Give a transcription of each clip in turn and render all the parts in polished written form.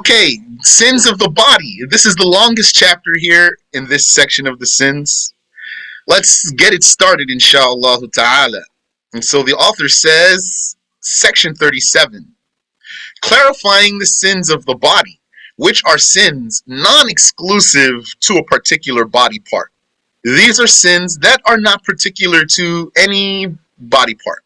Okay, sins of the body. This is the longest chapter here in this section of the sins. Let's get it started, inshallah ta'ala. And so the author says, section 37, clarifying the sins of the body, which are sins non-exclusive to a particular body part. These are sins that are not particular to any body part.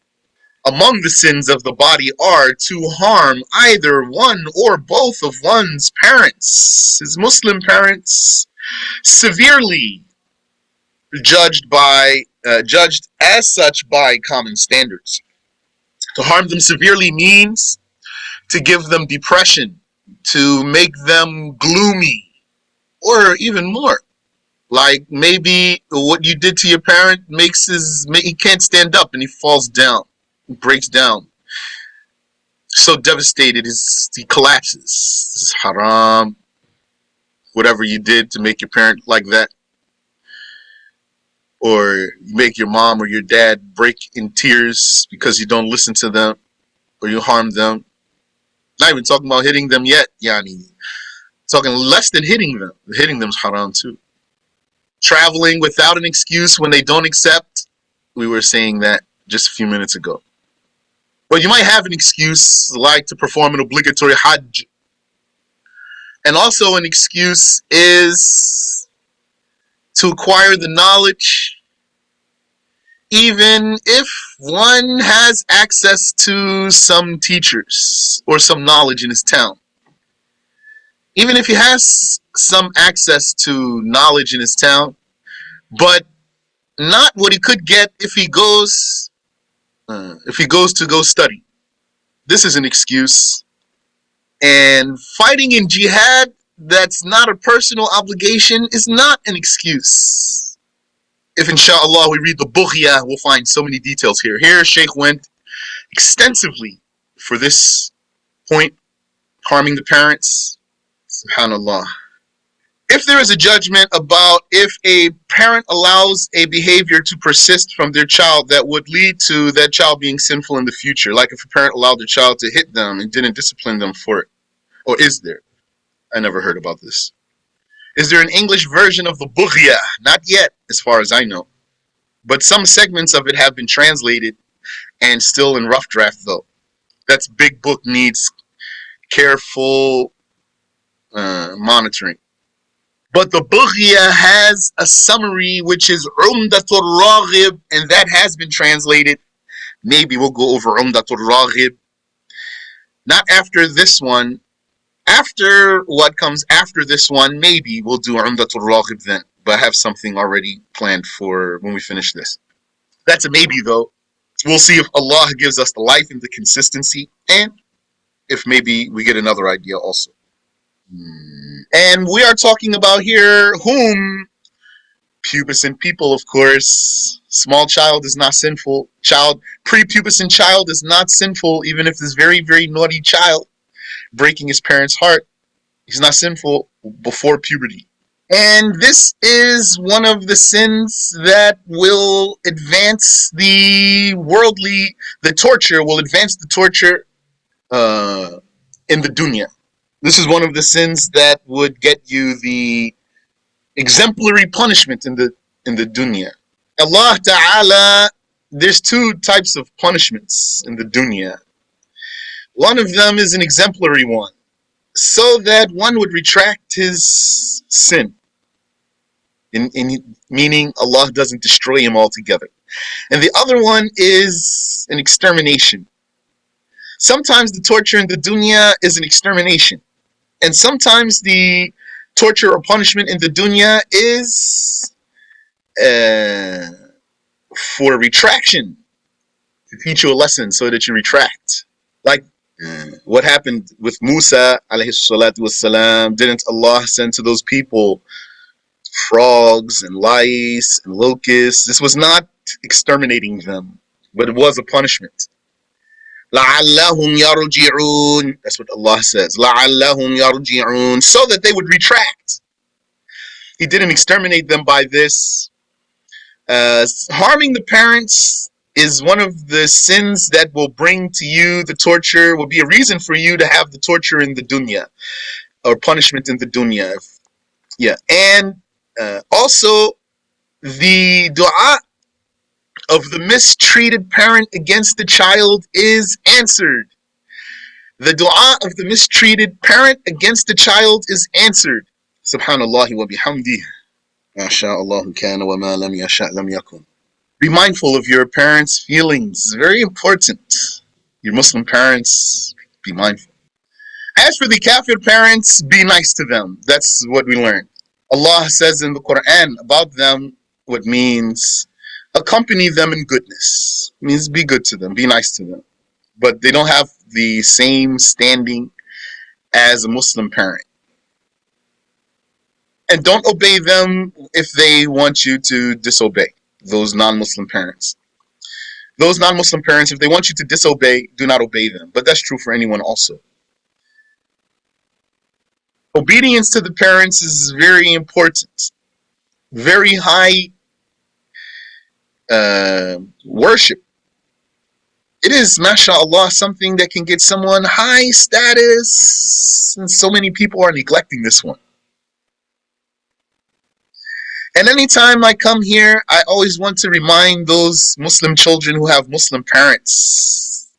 Among the sins of the body are to harm either one or both of one's parents, his Muslim parents, severely judged as such by common standards. To harm them severely means to give them depression, to make them gloomy, or even more. Like maybe what you did to your parent he can't stand up and he falls down, breaks down. So devastated, he collapses. This is haram. Whatever you did to make your parent like that. Or make your mom or your dad break in tears because you don't listen to them or you harm them. Not even talking about hitting them yet, yani. Talking less than hitting them. Hitting them is haram too. Traveling without an excuse when they don't accept. We were saying that just a few minutes ago. But you might have an excuse, like to perform an obligatory hajj. And also an excuse is to acquire the knowledge, even if one has access to some teachers or some knowledge in his town. Even if he has some access to knowledge in his town, but not what he could get if he goes to go study. This is an excuse. And fighting in jihad that's not a personal obligation is not an excuse. If inshallah we read the Bughya, we'll find so many details here. Here Shaykh went extensively for this point, harming the parents. Subhanallah. If there is a judgment about if a parent allows a behavior to persist from their child that would lead to that child being sinful in the future, like if a parent allowed their child to hit them and didn't discipline them for it, or is there? I never heard about this. Is there an English version of the Bughya? Not yet, as far as I know. But some segments of it have been translated and still in rough draft though. That's big book, needs careful monitoring. But the Bughya has a summary which is Umdatul Raghib, and that has been translated. Maybe we'll go over Umdatul Raghib. Not after this one. After what comes after this one, maybe we'll do Umdatul Raghib then. But I have something already planned for when we finish this. That's a maybe though. We'll see if Allah gives us the life and the consistency, and if maybe we get another idea also. And we are talking about here whom? Pubescent people, of course. Small child is not sinful. Prepubescent child is not sinful, even if this very, very naughty child breaking his parents' heart. He's not sinful before puberty. And this is one of the sins that will advance the torture will advance the torture in the dunya. This is one of the sins that would get you the exemplary punishment in the dunya. Allah Ta'ala, there's two types of punishments in the dunya. One of them is an exemplary one, so that one would retract his sin. Meaning Allah doesn't destroy him altogether. And the other one is an extermination. Sometimes the torture in the dunya is an extermination. And sometimes the torture or punishment in the dunya is for retraction, to teach you a lesson so that you retract. Like what happened with Musa alayhi salatu wassalam. Didn't Allah send to those people frogs and lice and locusts? This was not exterminating them, but it was a punishment. لَعَلَّهُمْ يَرْجِعُونَ. That's what Allah says. لَعَلَّهُمْ يَرْجِعُونَ. So that they would retract. He didn't exterminate them by this. Harming the parents is one of the sins that will bring to you the torture, will be a reason for you to have the torture in the dunya. or punishment in the dunya. Yeah, and also the dua of the mistreated parent against the child is answered. The dua of the mistreated parent against the child is answered. Subhanallah wa bihamdi. Ma sha'Allahu kana wa ma lam yasha' lam yakun. Be mindful of your parents' feelings. Very important. Your Muslim parents, be mindful. As for the kafir parents, be nice to them. That's what we learned. Allah says in the Quran about them what means accompany them in goodness. It means be good to them, be nice to them. But they don't have the same standing as a Muslim parent. And don't obey them if they want you to disobey, those non-Muslim parents. Those non-Muslim parents, if they want you to disobey, do not obey them. But that's true for anyone also. Obedience to the parents is very important. Very high worship. It is, mashallah, something that can get someone high status. And so many people are neglecting this one. And anytime I come here, I always want to remind those Muslim children who have Muslim parents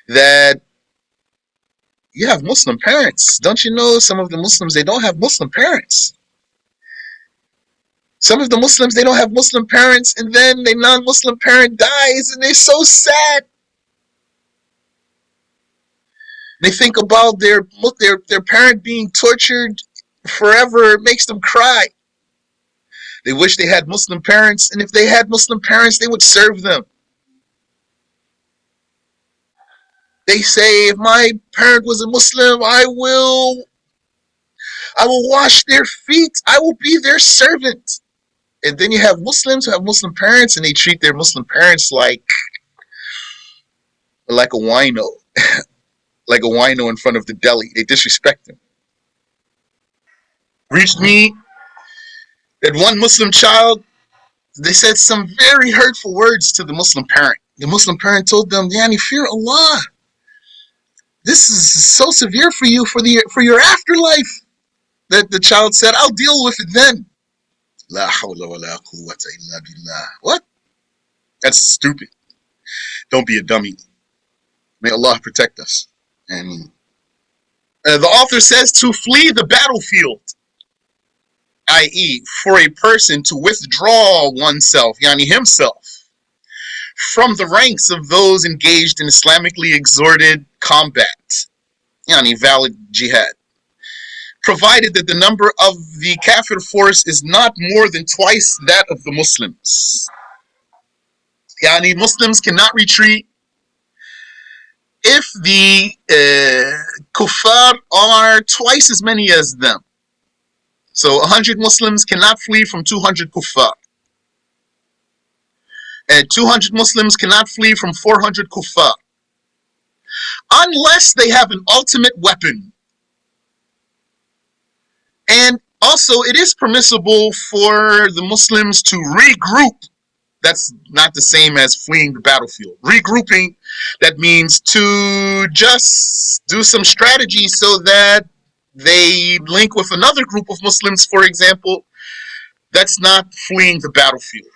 that you have Muslim parents. Don't you know some of the Muslims, they don't have Muslim parents? Some of the Muslims, they don't have Muslim parents, and then their non-Muslim parent dies, and they're so sad. They think about their parent being tortured forever. It makes them cry. They wish they had Muslim parents, and if they had Muslim parents, they would serve them. They say, if my parent was a Muslim, I will wash their feet. I will be their servant. And then you have Muslims who have Muslim parents, and they treat their Muslim parents like a wino. Like a wino in front of the deli. They disrespect them. Reached me that one Muslim child, they said some very hurtful words to the Muslim parent. The Muslim parent told them, Yani, fear Allah. This is so severe for you, for your afterlife. That the child said, I'll deal with it then. La hawla wa la quwwata illa billah. What? That's stupid. Don't be a dummy. May Allah protect us. And the author says to flee the battlefield, i.e., for a person to withdraw oneself, yani himself, from the ranks of those engaged in Islamically exhorted combat, yani valid jihad, provided that the number of the kafir force is not more than twice that of the Muslims. Yani Muslims cannot retreat if the kuffar are twice as many as them. So 100 Muslims cannot flee from 200 kuffar. And 200 Muslims cannot flee from 400 kuffar. Unless they have an ultimate weapon. And also, it is permissible for the Muslims to regroup. That's not the same as fleeing the battlefield. Regrouping, that means to just do some strategy so that they link with another group of Muslims, for example. That's not fleeing the battlefield.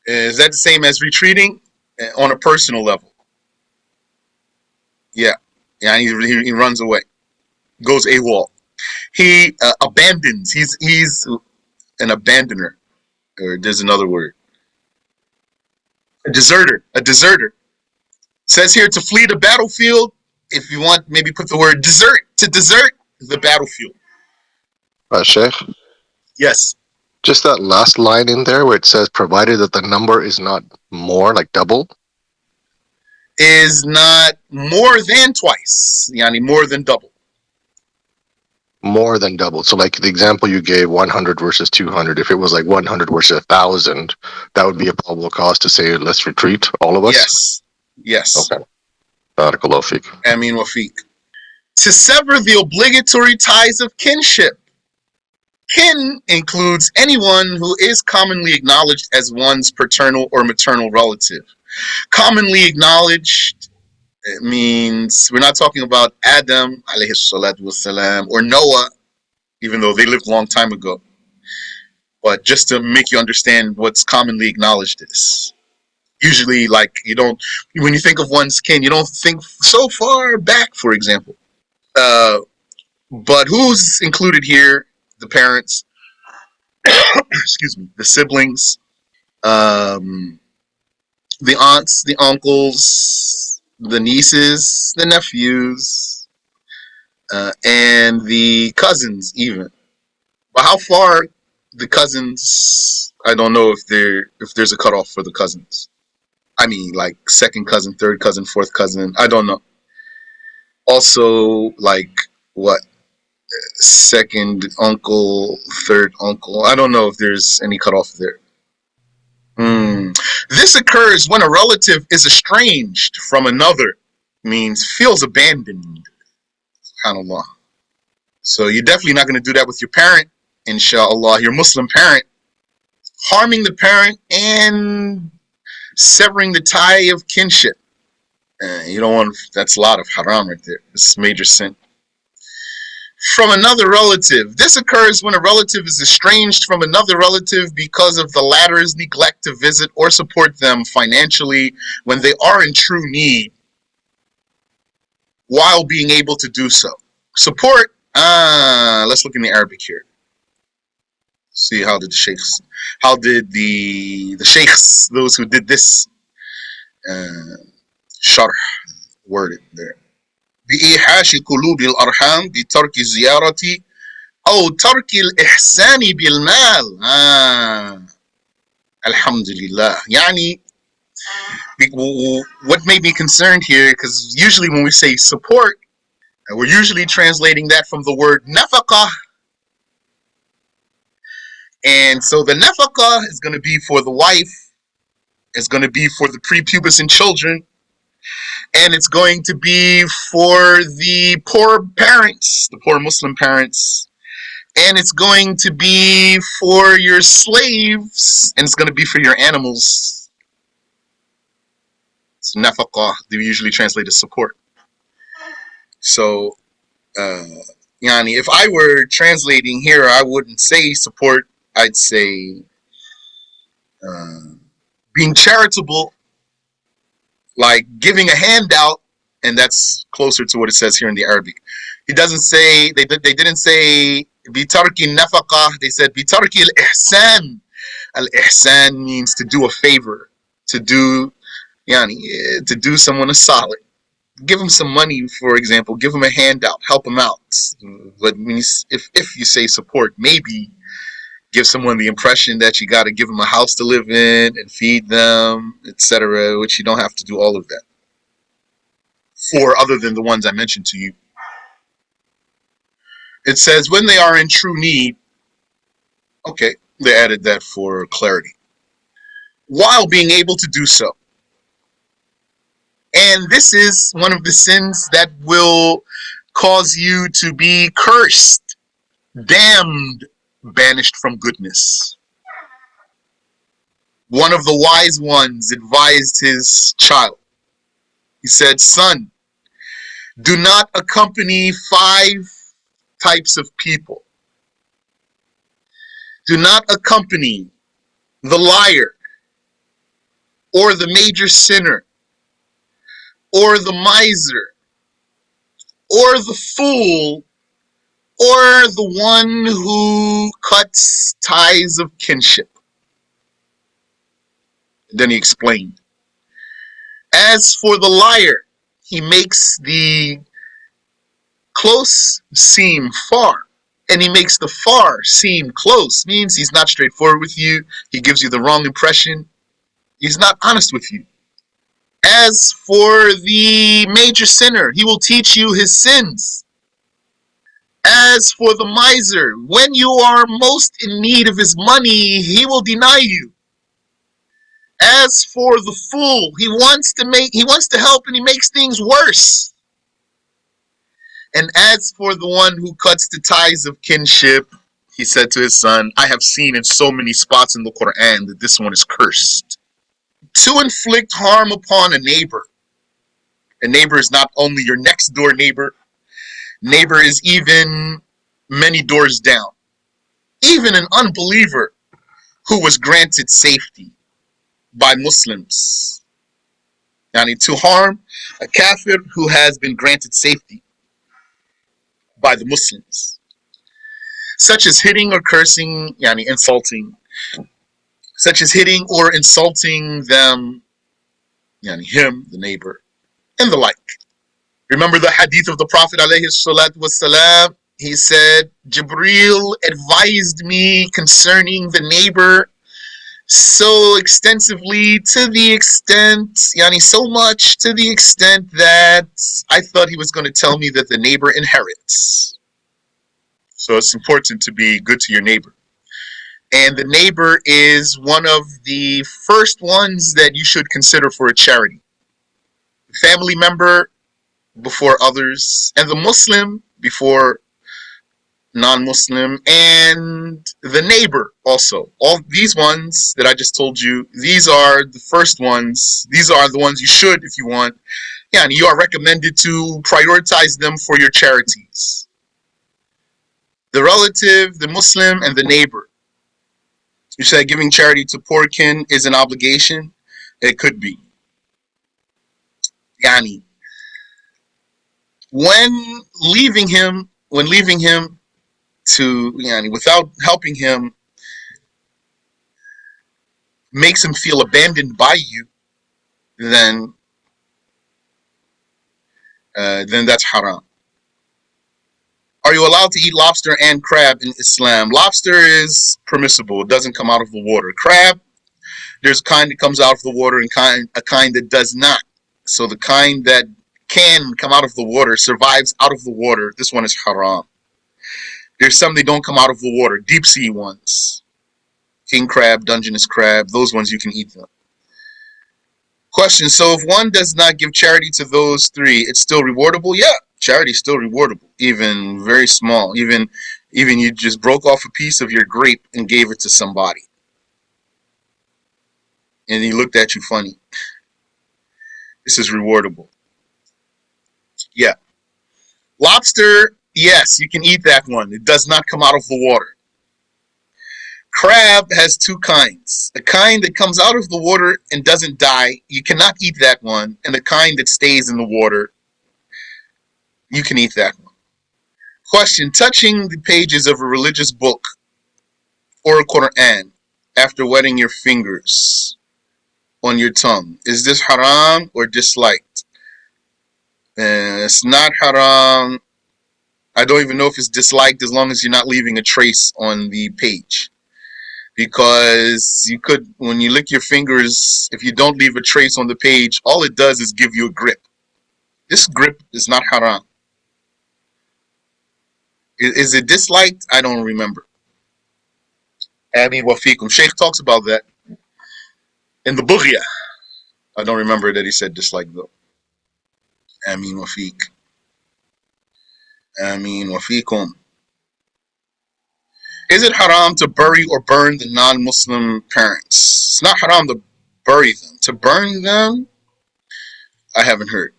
Is that the same as retreating? On a personal level. Yeah. Yeah, he runs away. Goes AWOL. He abandons. He's an abandoner. Or there's another word. A deserter. A deserter. Says here to flee the battlefield. If you want, maybe put the word desert. To desert the battlefield. Shaykh? Yes. Just that last line in there where it says, provided that the number is not more, like double? Is not more than twice. Yani more than double. More than double. So like the example you gave, 100 versus 200, if it was like 100 versus 1,000, that would be a probable cause to say, let's retreat, all of us? Yes. Yes. Okay. Barakallahu feek. Amin wa feek. To sever the obligatory ties of kinship. Kin includes anyone who is commonly acknowledged as one's paternal or maternal relative. Commonly acknowledged It means we're not talking about Adam alayhi salatu wasalam or Noah, even though they lived a long time ago. But just to make you understand what's commonly acknowledged is. Usually, like, you don't, when you think of one's kin, you don't think so far back, for example. Uh, but who's included here? The parents, excuse me, the siblings, um, the aunts, the uncles, the nieces, the nephews, and the cousins, even. But how far the cousins? I don't know if there's a cutoff for the cousins. I mean, like second cousin, third cousin, fourth cousin. I don't know. Also, like what second uncle, third uncle. I don't know if there's any cutoff there. This occurs when a relative is estranged from another, means feels abandoned. SubhanAllah. So you're definitely not going to do that with your parent, inshallah, your Muslim parent. Harming the parent and severing the tie of kinship. You don't want, that's a lot of haram right there. It's a major sin. From another relative. This occurs when a relative is estranged from another relative because of the latter's neglect to visit or support them financially when they are in true need, while being able to do so. Support. Let's look in the Arabic here. See how did the sheikhs, how did the sheikhs, those who did this, sharh, worded there. بإيحاش قلوب الأرحام بترك الزيارة أو ترك الإحسان بالمال. Alhamdulillah. Yani, what made me concerned here, because usually when we say support, we're usually translating that from the word nafaqah. And so the nafaqah is going to be for the wife, it's going to be for the prepubescent children, and it's going to be for the poor parents, the poor Muslim parents, and it's going to be for your slaves, and it's going to be for your animals. It's nafaqah, they usually translate as support. So, yani, if I were translating here, I wouldn't say support, I'd say being charitable, like giving a handout, and that's closer to what it says here in the Arabic. It doesn't say, they didn't say bitarki nafaqah, they said bitarki al-ihsan. Al-ihsan means to do a favor, to do, yani, to do someone a solid. Give them some money, for example, give them a handout, help them out. But when if you say support, maybe give someone the impression that you got to give them a house to live in and feed them, etc., which you don't have to do all of that for, other than the ones I mentioned to you. It says when they are in true need. Okay, they added that for clarity. While being able to do so. And this is one of the sins that will cause you to be cursed, damned, banished from goodness. One of the wise ones advised his child. He said, son, do not accompany 5 types of people. Do not accompany the liar, or the major sinner, or the miser, or the fool, or the one who cuts ties of kinship. And then he explained. As for the liar, he makes the close seem far, and he makes the far seem close. Means he's not straightforward with you, he gives you the wrong impression, he's not honest with you. As for the major sinner, he will teach you his sins. As for the miser, when you are most in need of his money, he will deny you. As for the fool, he wants to help and he makes things worse. And as for the one who cuts the ties of kinship, he said to his son, I have seen in so many spots in the Quran that this one is cursed. To inflict harm upon a neighbor, A neighbor is not only your next door neighbor, neighbor is even many doors down. Even an unbeliever who was granted safety by Muslims. Yani to harm a kafir who has been granted safety by the Muslims. Such as hitting or cursing, yani insulting. Such as hitting or insulting them, yani him, the neighbor, and the like. Remember the hadith of the Prophet alayhi salatu wasalam? He said, Jibreel advised me concerning the neighbor so extensively, to the extent, yani so much, to the extent that I thought he was going to tell me that the neighbor inherits. So it's important to be good to your neighbor. And the neighbor is one of the first ones that you should consider for a charity. Family member before others, and the Muslim before non-Muslim, and the neighbor also. All these ones that I just told you, these are the first ones. These are the ones you should, if you want. Yeah, and you are recommended to prioritize them for your charities. The relative, the Muslim, and the neighbor. You said giving charity to poor kin is an obligation. It could be. Yani, when leaving him to, yani, without helping him, makes him feel abandoned by you, then that's haram. Are you allowed to eat lobster and crab in Islam? Lobster is permissible. It doesn't come out of the water. Crab, there's a kind that comes out of the water and a kind that does not. So the kind that can come out of the water survives out of the water. This one is haram. There's some that don't come out of the water. Deep sea ones. King crab, Dungeness crab, those ones you can eat them. Question, so if one does not give charity to those three, it's still rewardable? Yeah, charity is still rewardable, even very small. Even you just broke off a piece of your grape and gave it to somebody. And he looked at you funny. This is rewardable. Yeah. Lobster, yes, you can eat that one. It does not come out of the water. Crab has two kinds. The kind that comes out of the water and doesn't die, you cannot eat that one. And the kind that stays in the water, you can eat that one. Question, touching the pages of a religious book or a Quran after wetting your fingers on your tongue, is this haram or disliked? It's not haram. I don't even know if it's disliked as long as you're not leaving a trace on the page. Because you could, when you lick your fingers, if you don't leave a trace on the page, all it does is give you a grip. This grip is not haram. Is it disliked? I don't remember. Amin wa fikum. Shaykh talks about that in the Bughya. I don't remember that he said disliked though. Amin wa fiq. Amin wa fikum. Is it haram to bury or burn the non-Muslim parents? It's not haram to bury them. To burn them, I haven't heard.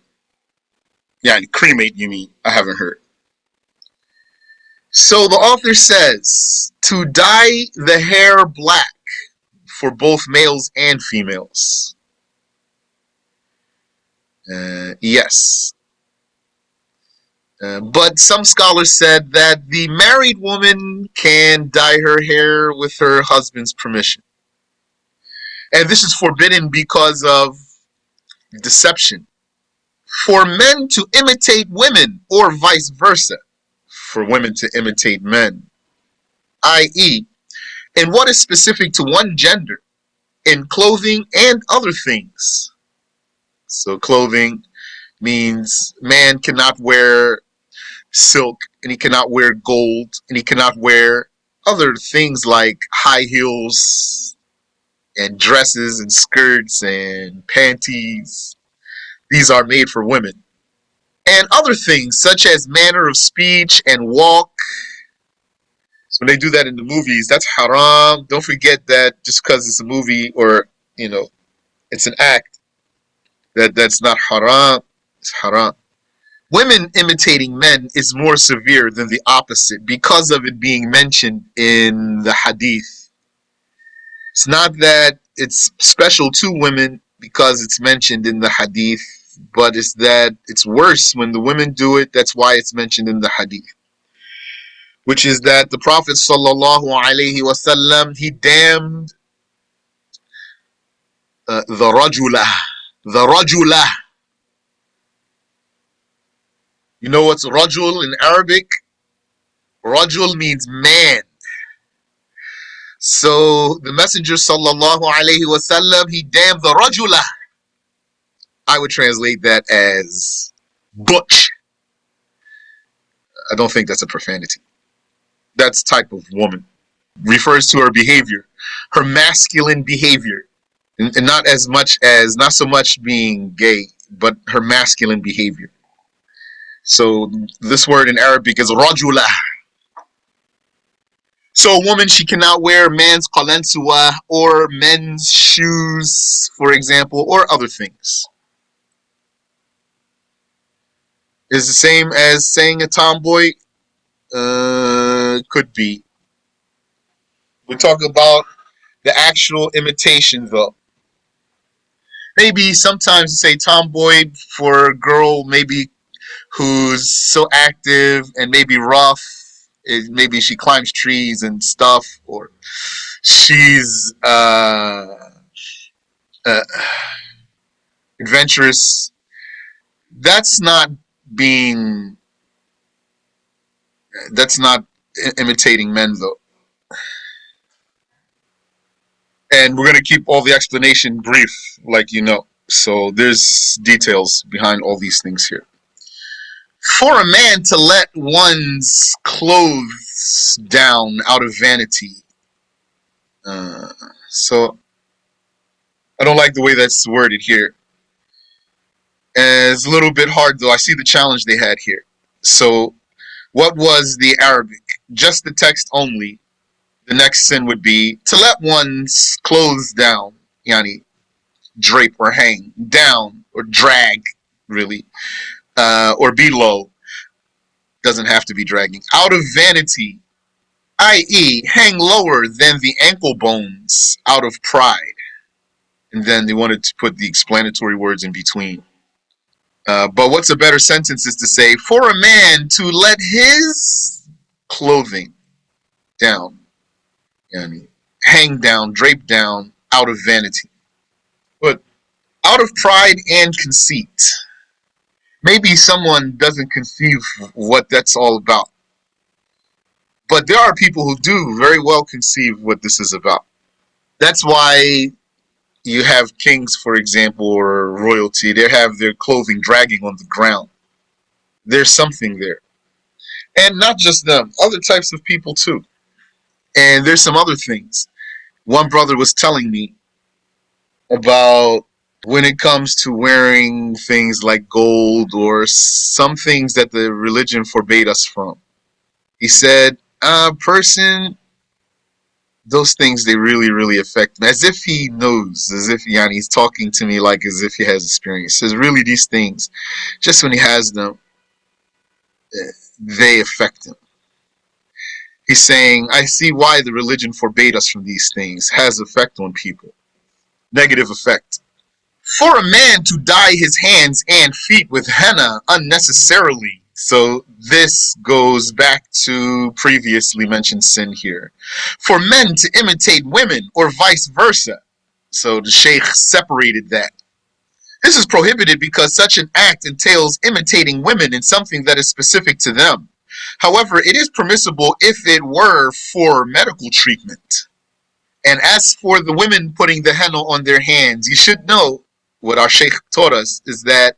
Yeah, cremate, you mean? I haven't heard. So the author says to dye the hair black for both males and females. Yes. But some scholars said that the married woman can dye her hair with her husband's permission. And this is forbidden because of deception. For men to imitate women or vice versa. For women to imitate men. I.e., in what is specific to one gender, in clothing and other things. So clothing means man cannot wear silk, and he cannot wear gold, and he cannot wear other things like high heels and dresses and skirts and panties. These are made for women. And other things such as manner of speech and walk. So when they do that in the movies, that's haram. Don't forget that just because it's a movie or, it's an act, that's not haram. It's haram. Women imitating men is more severe than the opposite because of it being mentioned in the hadith. It's not that it's special to women because it's mentioned in the hadith, but it's that it's worse when the women do it. That's why it's mentioned in the hadith. Which is that the Prophet sallallahu alaihi wasallam, he damned the rajulah. The rajulah. You know what's rajul in Arabic? Rajul means man. So the Messenger sallallahu alaihi wasallam, he damned the rajulah. I would translate that as butch. I don't think that's a profanity. That's type of woman. Refers to her behavior, her masculine behavior, and not as much as, not so much being gay, but her masculine behavior. So this word in Arabic is rajula. So a woman, she cannot wear man's qalansuwa or men's shoes, for example, or other things. Is the same as saying a tomboy? Could be. We talk about the actual imitation though. Maybe sometimes you say tomboy for a girl, maybe who's so active and maybe rough. Maybe she climbs trees and stuff, or she's adventurous. That's not being. That's not imitating men, though. And we're gonna keep all the explanation brief, like you know. So there's details behind all these things here. For a man to let one's clothes down out of vanity. So I don't like the way that's worded here. And it's a little bit hard though. I see the challenge they had here. So what was the Arabic? Just the text only. The next sin would be to let one's clothes down, yani drape or hang down or drag, really, or be low. Doesn't have to be dragging. Out of vanity, i.e., hang lower than the ankle bones out of pride. And then they wanted to put the explanatory words in between. But what's a better sentence is to say, for a man to let his clothing down, yani, hang down, drape down, out of vanity. But out of pride and conceit. Maybe someone doesn't conceive what that's all about. But there are people who do very well conceive what this is about. That's why you have kings, for example, or royalty. They have their clothing dragging on the ground. There's something there. And not just them, other types of people too. And there's some other things. One brother was telling me about when it comes to wearing things like gold or some things that the religion forbade us from. He said, person, those things, they really, really affect me. As if he knows, as if he's talking to me like as if he has experience. He says, really, these things, just when he has them, they affect him. He's saying, I see why the religion forbade us from these things. Has effect on people. Negative effect. For a man to dye his hands and feet with henna unnecessarily. So this goes back to previously mentioned sin here. For men to imitate women or vice versa. So the Shaykh separated that. This is prohibited because such an act entails imitating women in something that is specific to them. However, it is permissible if it were for medical treatment. And as for the women putting the henna on their hands, you should know what our Shaykh taught us is that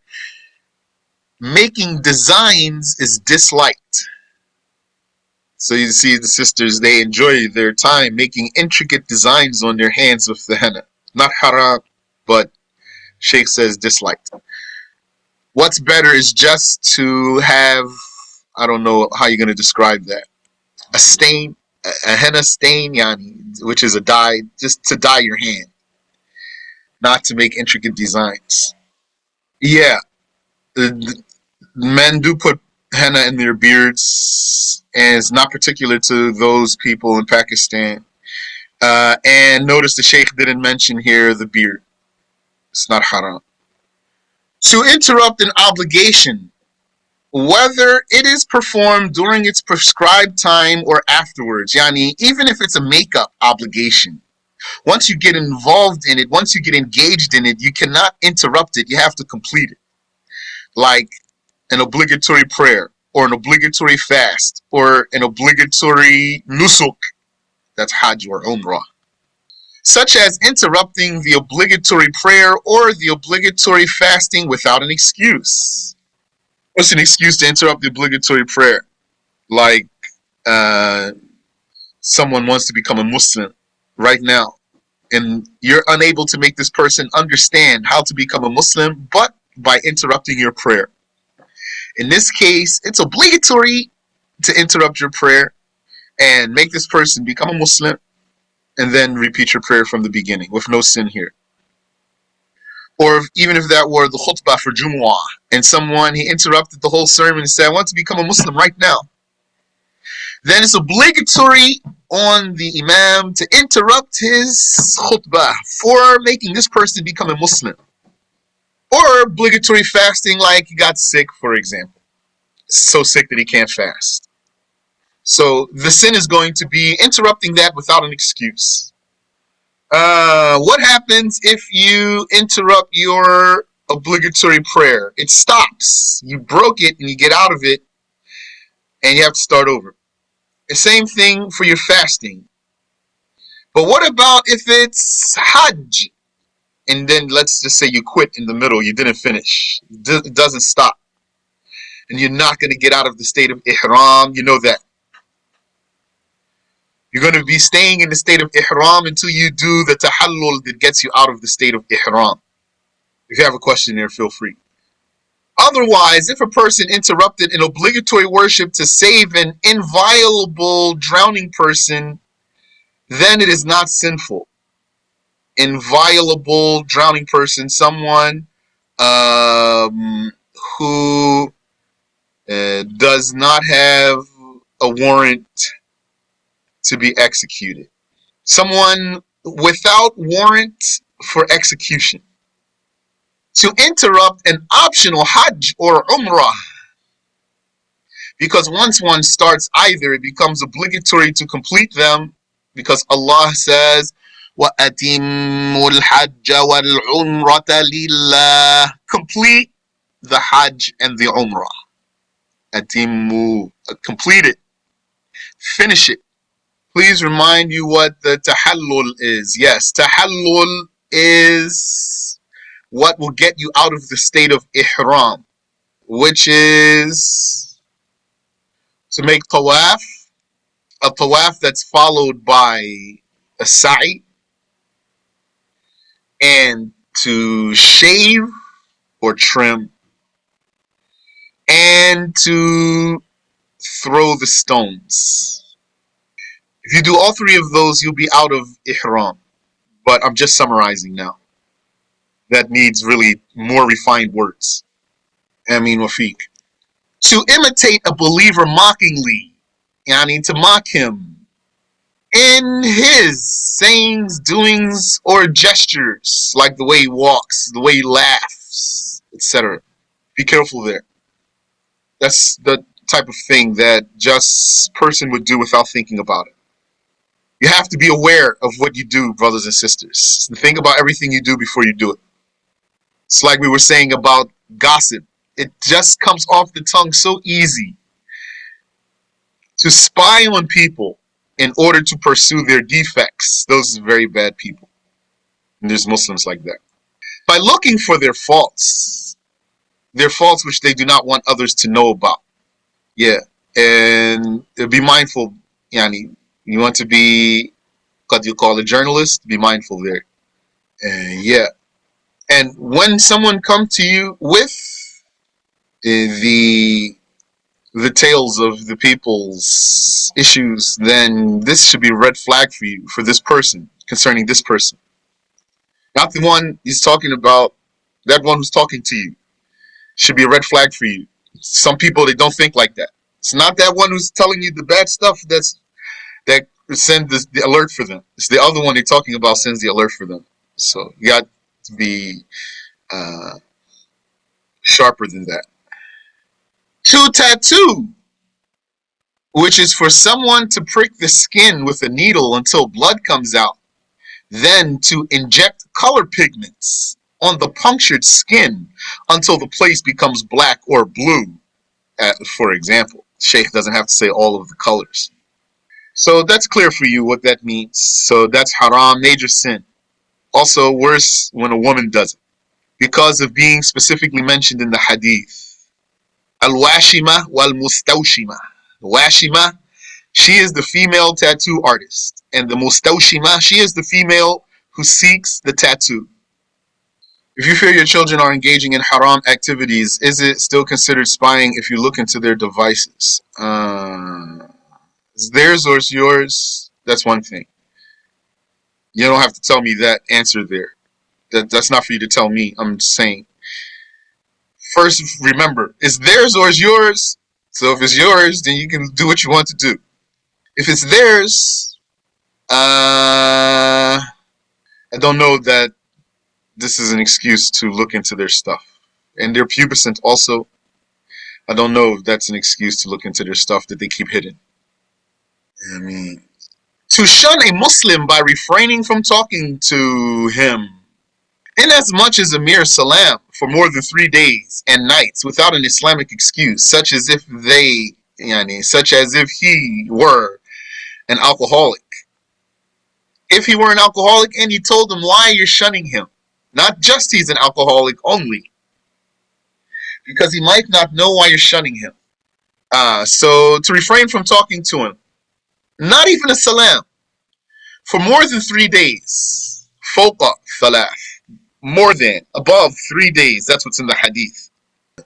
making designs is disliked. So you see the sisters, they enjoy their time making intricate designs on their hands with the henna. Not haram, but Shaykh says disliked. What's better is just to have, I don't know how you're going to describe that, a stain, a henna stain, yani, which is a dye, just to dye your hand, not to make intricate designs. Yeah, Men do put henna in their beards, and it's not particular to those people in Pakistan. And notice the Shaykh didn't mention here the beard. It's not haram. To interrupt an obligation, whether it is performed during its prescribed time or afterwards, yani, even if it's a makeup obligation, once you get involved in it, once you get engaged in it, you cannot interrupt it. You have to complete it. Like an obligatory prayer, or an obligatory fast, or an obligatory nusuk, that's hajj or umrah, such as interrupting the obligatory prayer or the obligatory fasting without an excuse. What's an excuse to interrupt the obligatory prayer? Like someone wants to become a Muslim right now, and you're unable to make this person understand how to become a Muslim but by interrupting your prayer. In this case, it's obligatory to interrupt your prayer and make this person become a Muslim, and then repeat your prayer from the beginning with no sin here. Or even if that were the khutbah for Jumu'ah, and someone, he interrupted the whole sermon and said, I want to become a Muslim right now, then it's obligatory on the Imam to interrupt his khutbah for making this person become a Muslim. Or obligatory fasting, like he got sick, for example. So sick that he can't fast. So the sin is going to be interrupting that without an excuse. What happens if you interrupt your obligatory prayer? It stops. You broke it and you get out of it and you have to start over. The same thing for your fasting. But what about if it's hajj? And then let's just say you quit in the middle, you didn't finish. It doesn't stop. And you're not going to get out of the state of ihram, you know that. You're going to be staying in the state of ihram until you do the tahallul that gets you out of the state of ihram. If you have a question there, feel free. Otherwise, if a person interrupted an obligatory worship to save an inviolable drowning person, then it is not sinful. Inviolable drowning person, someone who does not have a warrant to be executed. Someone without warrant for execution. To interrupt an optional hajj or umrah, because once one starts either, it becomes obligatory to complete them, because Allah says, وَأَتِمُّوا الْحَجَّ وَالْعُمْرَةَ لِلَّهِ. Complete the hajj and the umrah. Atimmu, complete it. Finish it. Please remind you what the tahallul is. Yes, tahallul is what will get you out of the state of ihram, which is to make tawaf, a tawaf that's followed by a sa'i, and to shave or trim, and to throw the stones. If you do all three of those, you'll be out of ihram. But I'm just summarizing now. That needs really more refined words. Amin wa fiq. To imitate a believer mockingly, yani to mock him in his sayings, doings, or gestures, like the way he walks, the way he laughs, etc. Be careful there. That's the type of thing that just person would do without thinking about it. You have to be aware of what you do, brothers and sisters. Think about everything you do before you do it. It's like we were saying about gossip. It just comes off the tongue so easy to spy on people in order to pursue their defects. Those are very bad people. And there's Muslims like that. By looking for their faults which they do not want others to know about. Yeah. And be mindful, yani, you want to be what you call a journalist, be mindful there. Yeah. And when someone comes to you with the tales of the people's issues, then this should be a red flag for you, for this person, concerning this person. Not the one he's talking about, that one who's talking to you. Should be a red flag for you. Some people, they don't think like that. It's not that one who's telling you the bad stuff that sends the alert for them. It's the other one they're talking about sends the alert for them. So you got to be sharper than that. To tattoo, which is for someone to prick the skin with a needle until blood comes out, then to inject color pigments on the punctured skin until the place becomes black or blue, for example. Shaykh doesn't have to say all of the colors. So that's clear for you what that means. So that's haram, major sin. Also worse when a woman does it, because of being specifically mentioned in the hadith. Al-Washima wal-Mustawshima. Washima, she is the female tattoo artist. And the Mustawshima, she is the female who seeks the tattoo. If you fear your children are engaging in haram activities, is it still considered spying if you look into their devices? It's theirs or it's yours? That's one thing. You don't have to tell me that answer there. That's not for you to tell me. I'm just saying. First, remember, it's theirs or it's yours. So if it's yours, then you can do what you want to do. If it's theirs, I don't know that this is an excuse to look into their stuff. And they're pubescent also. I don't know if that's an excuse to look into their stuff that they keep hidden. I mean, to shun a Muslim by refraining from talking to him, inasmuch as a mere salam for more than 3 days and nights without an Islamic excuse, such as if he were an alcoholic. If he were an alcoholic and you told him why you're shunning him, not just he's an alcoholic only, because he might not know why you're shunning him. So to refrain from talking to him, not even a salam, for more than 3 days, fawqa thalath, more than, above 3 days, that's what's in the hadith,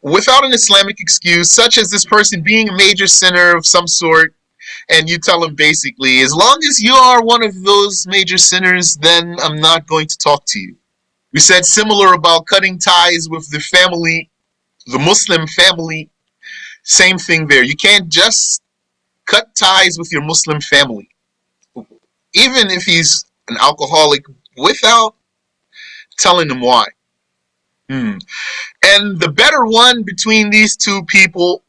without an Islamic excuse, such as this person being a major sinner of some sort, and you tell him basically, as long as you are one of those major sinners, then I'm not going to talk to you. We said similar about cutting ties with the family, the Muslim family. Same thing there. You can't just cut ties with your Muslim family, even if he's an alcoholic, without telling him why. And the better one between these two people,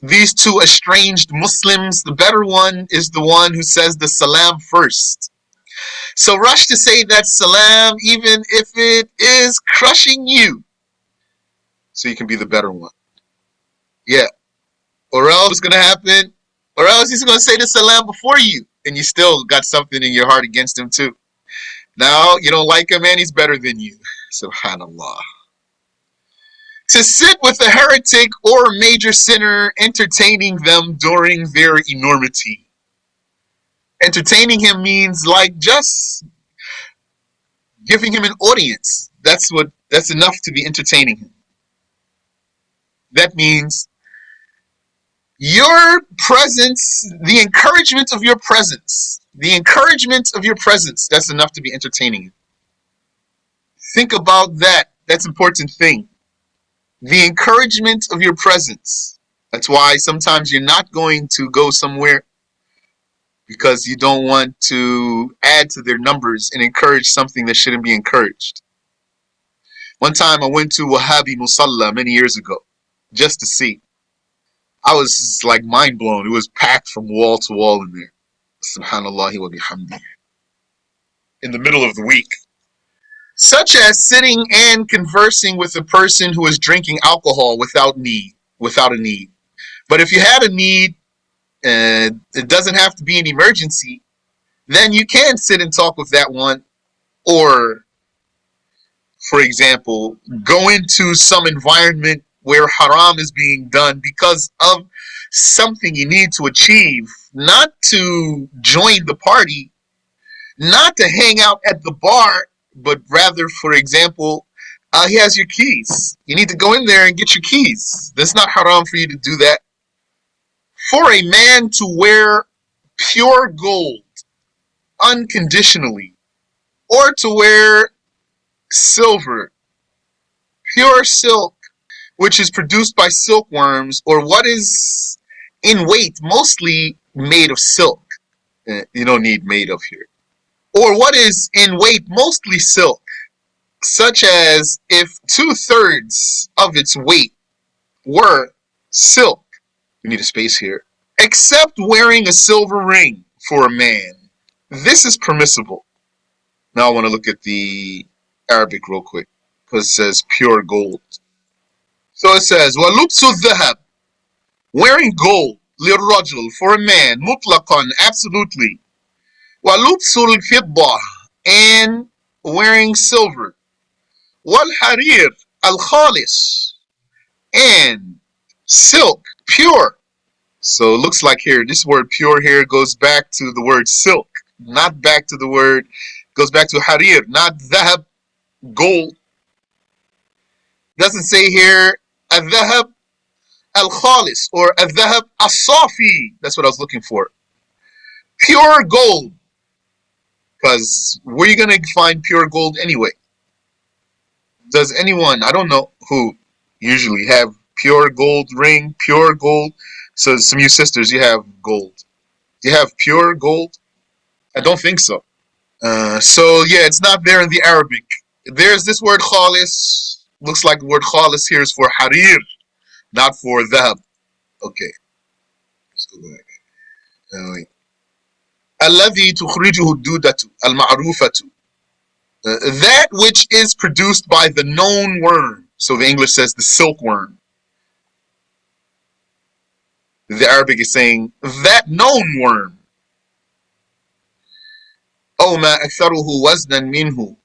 these two estranged Muslims, the better one is the one who says the salam first. So rush to say that salam even if it is crushing you, so you can be the better one. Yeah. Or else what's going to happen? Or else he's going to say the salam before you, and you still got something in your heart against him too. Now you don't like him and he's better than you. Subhanallah. To sit with a heretic or major sinner, entertaining them during their enormity. Entertaining him means like just giving him an audience. That's enough to be entertaining him. That means your presence, the encouragement of your presence, that's enough to be entertaining him. Think about that. That's an important thing. The encouragement of your presence. That's why sometimes you're not going to go somewhere, because you don't want to add to their numbers and encourage something that shouldn't be encouraged. One time I went to Wahhabi Musalla many years ago just to see. I was like mind blown. It was packed from wall to wall in there. Subhanallah wa bihamdi. In the middle of the week. Such as sitting and conversing with a person who is drinking alcohol without a need. But if you had a need, it doesn't have to be an emergency, then you can sit and talk with that one. Or, for example, go into some environment where haram is being done because of something you need to achieve, not to join the party, not to hang out at the bar, but rather, for example, he has your keys. You need to go in there and get your keys. That's not haram for you to do that. For a man to wear pure gold unconditionally, or to wear silver, pure silk, which is produced by silkworms, or what is in weight mostly made of silk. You don't need made of here. Or what is in weight mostly silk, such as if 2/3 of its weight were silk. We need a space here. Except wearing a silver ring for a man. This is permissible. Now I want to look at the Arabic real quick, because it says pure gold. So it says, وَلُبْسُ الذَّهَبِ, wearing gold, لِلرَّجُل, for a man, مُطْلَقًا, absolutely. وَلُبْسُ الْفِضَّةِ, and wearing silver. وَالْحَرِيرِ الْخَالِصِ, and silk, pure. So it looks like here, this word pure here goes back to the word silk, not back to the word, goes back to harir, not dhahab, gold. Doesn't say here al-dhahab al-khalis or al-dhahab as-safi. That's what I was looking for. Pure gold. Because where are you going to find pure gold anyway? Does anyone, I don't know who, usually have pure gold ring, pure gold? So some of you sisters, you have gold. Do you have pure gold? I don't think so. So yeah, it's not there in the Arabic. There's this word khalis. Looks like the word khalis here is for harir, not for dhahab. Okay. Let's go back. Wait. الذي تخرجه الدودة المعروفة. That which is produced by the known worm. So the English says the silkworm. The Arabic is saying that known worm. أو ما أكثره وزنا منه.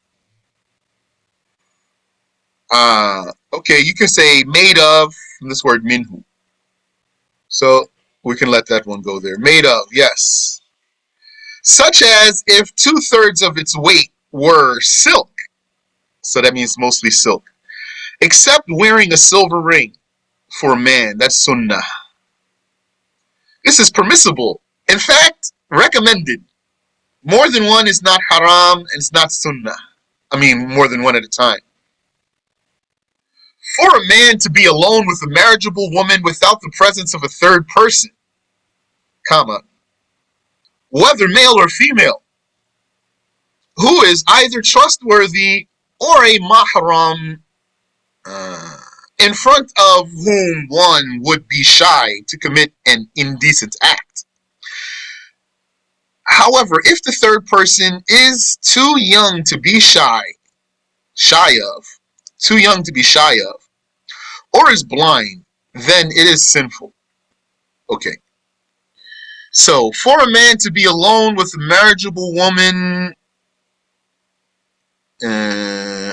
Okay, you can say made of, from this word minhu. So we can let that one go there. Made of, yes. Such as if 2/3 of its weight were silk. So that means mostly silk. Except wearing a silver ring for a man. That's sunnah. This is permissible. In fact, recommended. More than one is not haram and it's not sunnah. I mean, more than one at a time. For a man to be alone with a marriageable woman without the presence of a third person, comma, whether male or female, who is either trustworthy or a mahram, in front of whom one would be shy to commit an indecent act. However, if the third person is too young to be too young to be shy of, or is blind, then it is sinful. Okay. So, for a man to be alone with a marriageable woman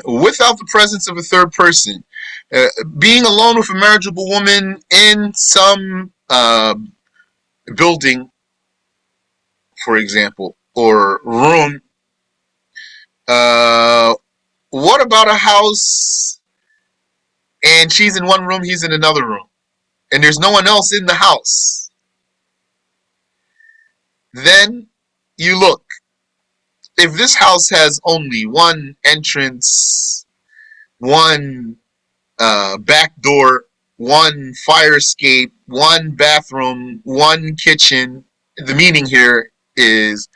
without the presence of a third person, being alone with a marriageable woman in some building, for example, or room. What about a house and she's in one room, he's in another room, and there's no one else in the house? Then you look. If this house has only one entrance, one back door, one fire escape, one bathroom, one kitchen, the meaning here is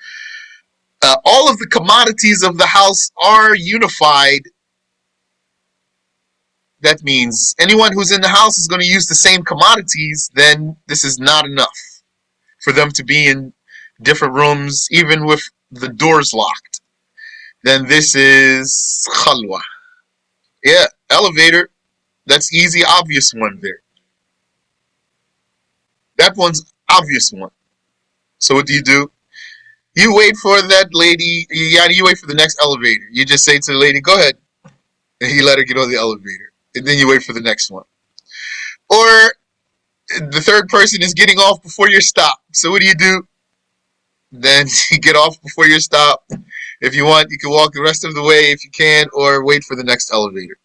all of the commodities of the house are unified. That means anyone who's in the house is going to use the same commodities. Then this is not enough for them to be in different rooms, even with the doors locked. Then this is khalwa. Yeah, elevator. That's easy, obvious one there. That one's obvious one. So what do? You wait for that lady. You wait for the next elevator. You just say to the lady, "Go ahead," and you let her get on the elevator, and then you wait for the next one. Or the third person is getting off before your stop. So what do? Then you get off before your stop. If you want, you can walk the rest of the way if you can, or wait for the next elevator.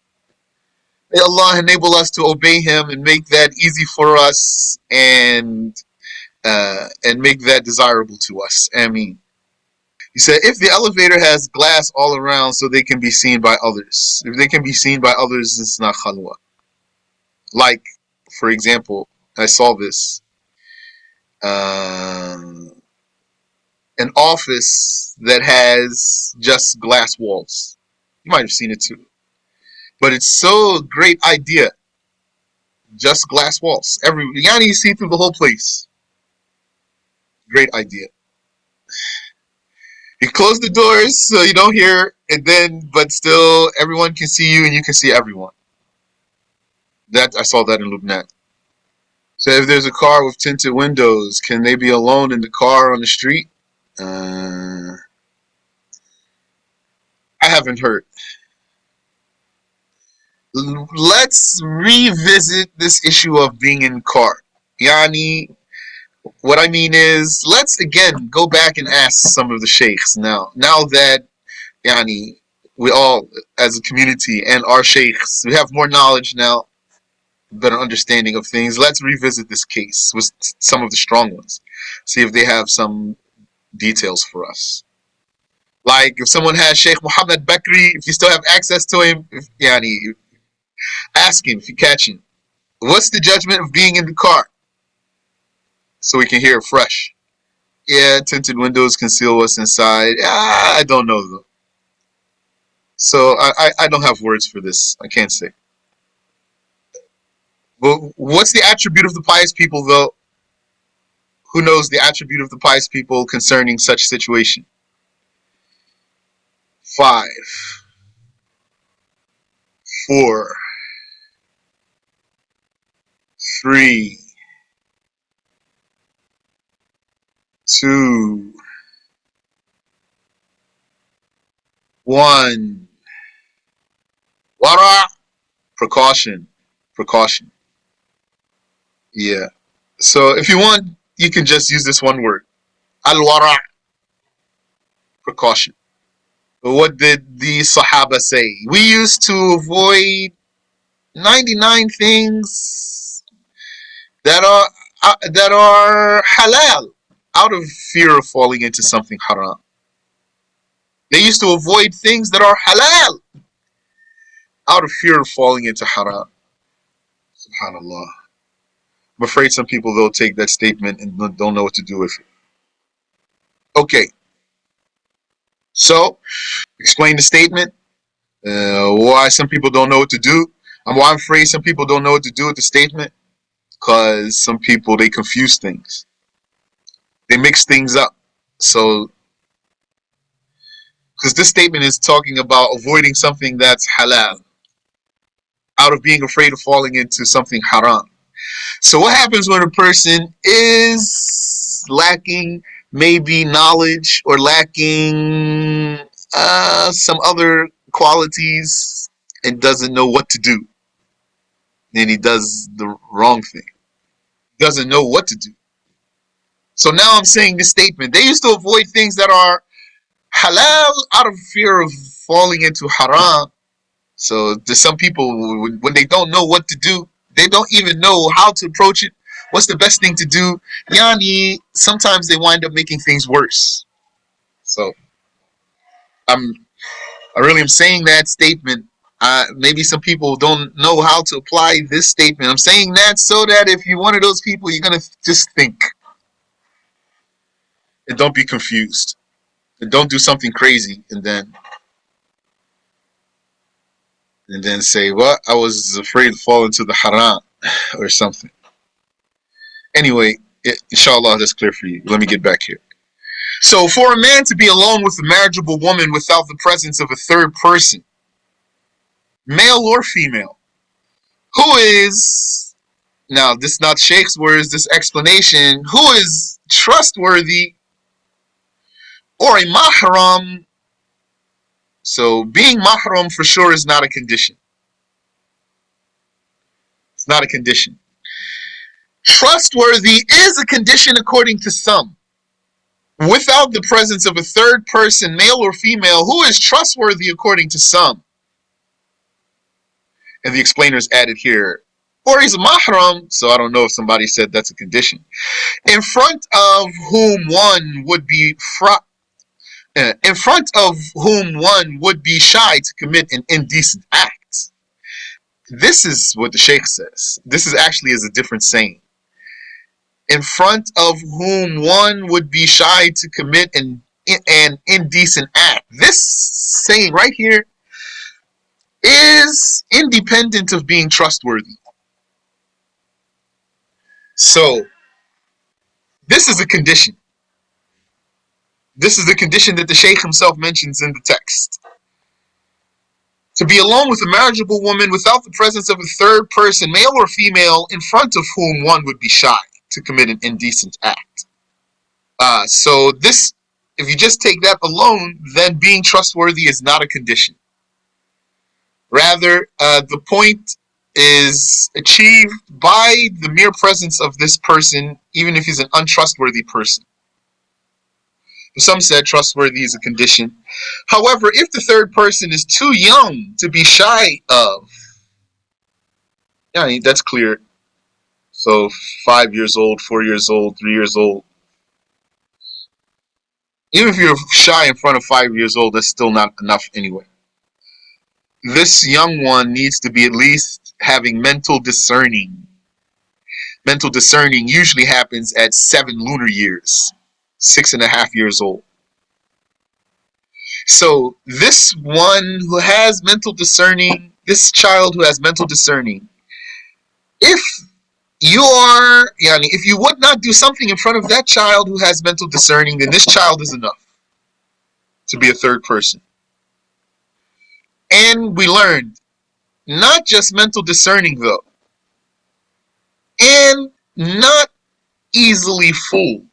May Allah enable us to obey Him and make that easy for us, and make that desirable to us. Amin. He said, if the elevator has glass all around so they can be seen by others. If they can be seen by others, it's not khalwa. Like, for example, I saw this. An office that has just glass walls. You might have seen it too. But it's so great idea. Just glass walls. You see through the whole place. Great idea. You close the doors so you don't hear, and then, but still, everyone can see you and you can see everyone. That I saw that in Lebanon. So if there's a car with tinted windows, can they be alone in the car on the street? I haven't heard. Let's revisit this issue of being in car. Yani, what I mean is, let's again go back and ask some of the sheikhs now. Now that, Yani, we all, as a community and our sheikhs, we have more knowledge now, better understanding of things. Let's revisit this case with some of the strong ones. See if they have some details for us. Like if someone has Sheikh Muhammad Bakri, if you still have access to him, Yani, ask him if you catch him. What's the judgment of being in the car? So we can hear it fresh. Yeah, tinted windows conceal what's inside. I don't know though. So I don't have words for this. I can't say. But what's the attribute of the pious people though? Who knows the attribute of the pious people concerning such situation? 5, 4, 3, 2, 1. Wara. Precaution. Precaution. Yeah. So if you want, you can just use this one word. Al-wara. Precaution. But what did the Sahaba say? We used to avoid 99 things that are halal out of fear of falling into something haram. They used to avoid things that are halal out of fear of falling into haram. Subhanallah. I'm afraid some people will take that statement and don't know what to do with it. Okay, so explain the statement. Why some people don't know what to do. Why I'm afraid some people don't know what to do with the statement. Because some people, they confuse things. They mix things up. So, because this statement is talking about avoiding something that's halal out of being afraid of falling into something haram. So what happens when a person is lacking maybe knowledge or lacking some other qualities and doesn't know what to do? Then he does the wrong thing. Doesn't know what to do. So now I'm saying this statement. They used to avoid things that are halal out of fear of falling into haram. So there's some people, when they don't know what to do, they don't even know how to approach it. What's the best thing to do? Yani, sometimes they wind up making things worse. So I'm, I really am saying that statement. Maybe some people don't know how to apply this statement. I'm saying that so that if you're one of those people, you're gonna just think and don't be confused and don't do something crazy and then say, "What? I was afraid to fall into the haram or something." Anyway, inshallah, that's clear for you. Let me get back here. So, for a man to be alone with a marriageable woman without the presence of a third person, male or female, who is, now this is not Shaykh's words, this explanation, who is trustworthy or a mahram. So, being mahram for sure is not a condition. It's not a condition. Trustworthy is a condition according to some. Without the presence of a third person, male or female, who is trustworthy according to some. And the explainers added here, or he's a mahram, so I don't know if somebody said that's a condition, in front of whom one would be shy to commit an indecent act. This is what the Shaykh says. This is actually is a different saying. In front of whom one would be shy to commit an indecent act. This saying right here is independent of being trustworthy. So, this is a condition. This is the condition that the Shaykh himself mentions in the text. To be alone with a marriageable woman without the presence of a third person, male or female, in front of whom one would be shy to commit an indecent act. So this, if you just take that alone, then being trustworthy is not a condition. Rather, the point is achieved by the mere presence of this person, even if he's an untrustworthy person. Some said trustworthy is a condition. However, if the third person is too young to be shy of, yeah, that's clear. So 5 years old, 4 years old, 3 years old. Even if you're shy in front of 5 years old, that's still not enough anyway. This young one needs to be at least having mental discerning. Mental discerning usually happens at 7 lunar years, 6.5 years old. So this one who has mental discerning, this child who has mental discerning, if if you would not do something in front of that child who has mental discerning, then this child is enough to be a third person. And we learned not just mental discerning though, and not easily fooled,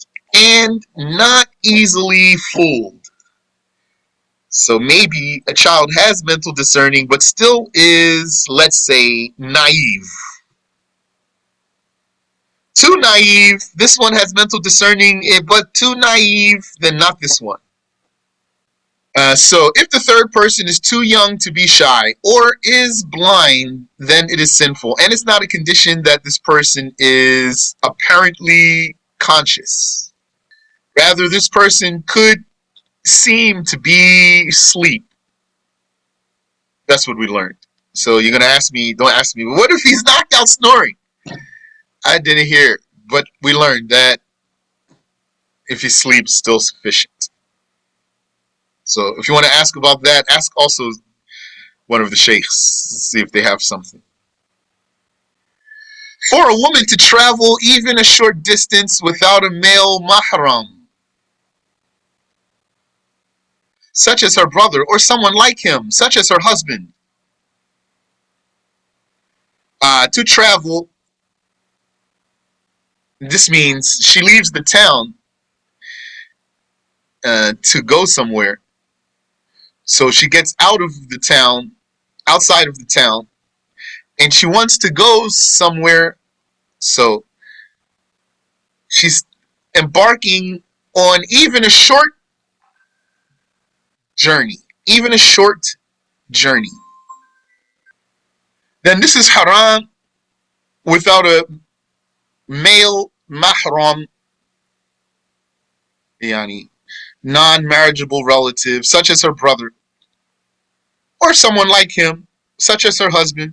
So maybe a child has mental discerning, but still is, let's say, naive. Too naive. This one has mental discerning, but too naive, then not this one. So if the third person is too young to be shy or is blind, then it is sinful. And it's not a condition that this person is apparently conscious. Rather, this person could seem to be asleep. That's what we learned. So you're going to ask me, don't ask me, what if he's knocked out snoring? I didn't hear it, but we learned that if he sleeps, still sufficient. So if you want to ask about that, ask also one of the sheikhs, see if they have something. For a woman to travel even a short distance without a male mahram, such as her brother or someone like him, such as her husband, to travel, this means she leaves the town to go somewhere. So she gets out of the town, outside of the town, and she wants to go somewhere. So she's embarking on even a short journey. Then this is haram without a male mahram, yani non-marriageable relative, such as her brother, or someone like him, such as her husband.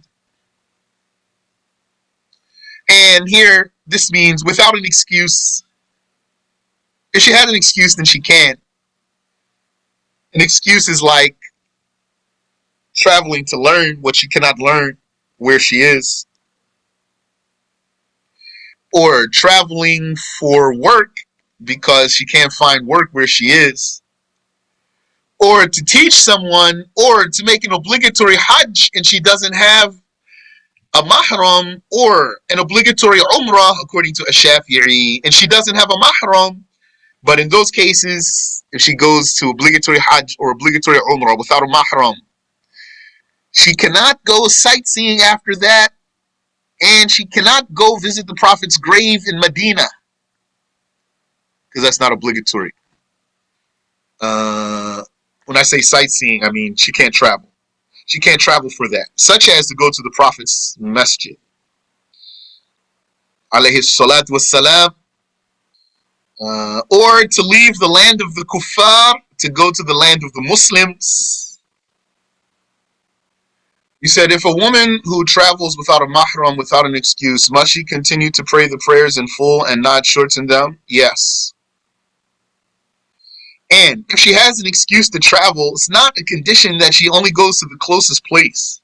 And here, this means without an excuse. If she has an excuse, then she can. An excuse is like traveling to learn what she cannot learn where she is, or traveling for work because she can't find work where she is, or to teach someone, or to make an obligatory hajj and she doesn't have a mahram, or an obligatory umrah according to a Shafi'i and she doesn't have a mahram. But in those cases, if she goes to obligatory hajj or obligatory umrah without a mahram, she cannot go sightseeing after that, and she cannot go visit the Prophet's grave in Medina, because that's not obligatory. When I say sightseeing, I mean she can't travel. She can't travel for that, such as to go to the Prophet's masjid, alayhi salatu wassalam, or to leave the land of the kuffar to go to the land of the Muslims. You said, if a woman who travels without a mahram, without an excuse, must she continue to pray the prayers in full and not shorten them? Yes. And if she has an excuse to travel, it's not a condition that she only goes to the closest place.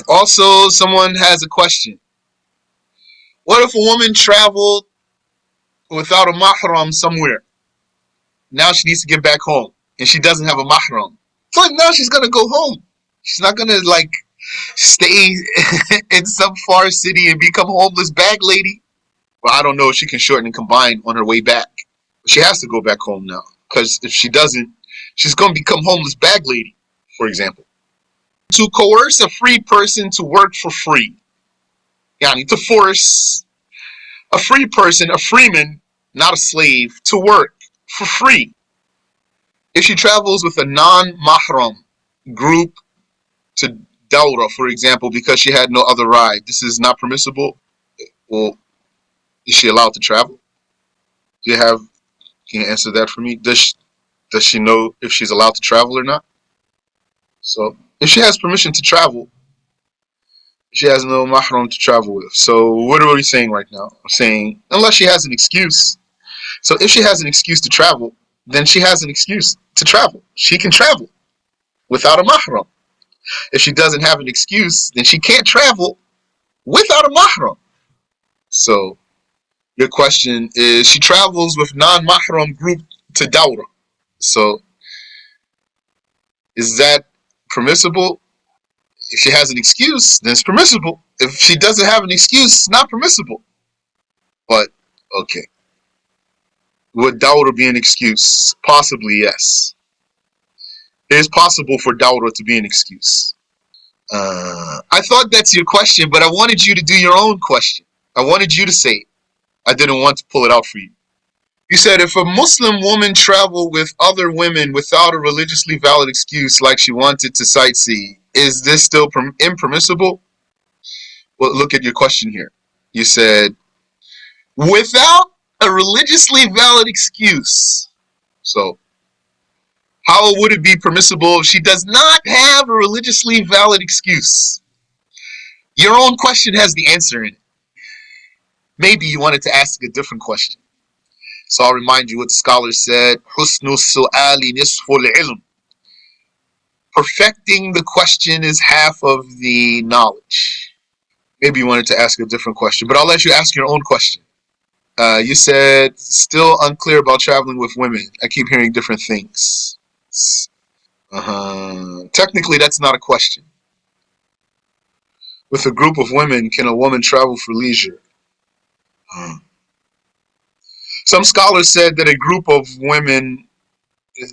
Also, someone has a question. What if a woman traveled without a mahram somewhere? Now she needs to get back home, and she doesn't have a mahram. So now she's gonna go home. She's not gonna stay in some far city and become a homeless bag lady. Well, I don't know if she can shorten and combine on her way back. She has to go back home now, because if she doesn't, she's gonna become homeless bag lady, for example. To coerce a free person to work for free. Yani, to force a free person, a freeman, not a slave, to work for free. If she travels with a non-mahram group to Dawra, for example, because she had no other ride, this is not permissible. Well, is she allowed to travel? Can you answer that for me? Does she know if she's allowed to travel or not? So if she has permission to travel, she has no mahram to travel with. So what are we saying right now? I'm saying unless she has an excuse. So if she has an excuse to travel, then she has an excuse to travel. She can travel without a mahram. If she doesn't have an excuse, then she can't travel without a mahram. So your question is, she travels with non-mahram group to Dawra. So is that permissible? If she has an excuse, then it's permissible. If she doesn't have an excuse, it's not permissible. But, okay. Would Dawra be an excuse? Possibly, yes. It is possible for Dawra to be an excuse. I thought that's your question, but I wanted you to do your own question. I wanted you to say it. I didn't want to pull it out for you. You said, if a Muslim woman traveled with other women without a religiously valid excuse, like she wanted to sightsee, is this still impermissible? Well, look at your question here. You said, without a religiously valid excuse. So, how would it be permissible if she does not have a religiously valid excuse? Your own question has the answer in it. Maybe you wanted to ask a different question. So I'll remind you what the scholars said. Husnu su'ali nisful ilm. Perfecting the question is half of the knowledge. Maybe you wanted to ask a different question, but I'll let you ask your own question. You said, still unclear about traveling with women. I keep hearing different things. Technically, that's not a question. With a group of women, can a woman travel for leisure? Some scholars said that a group of women,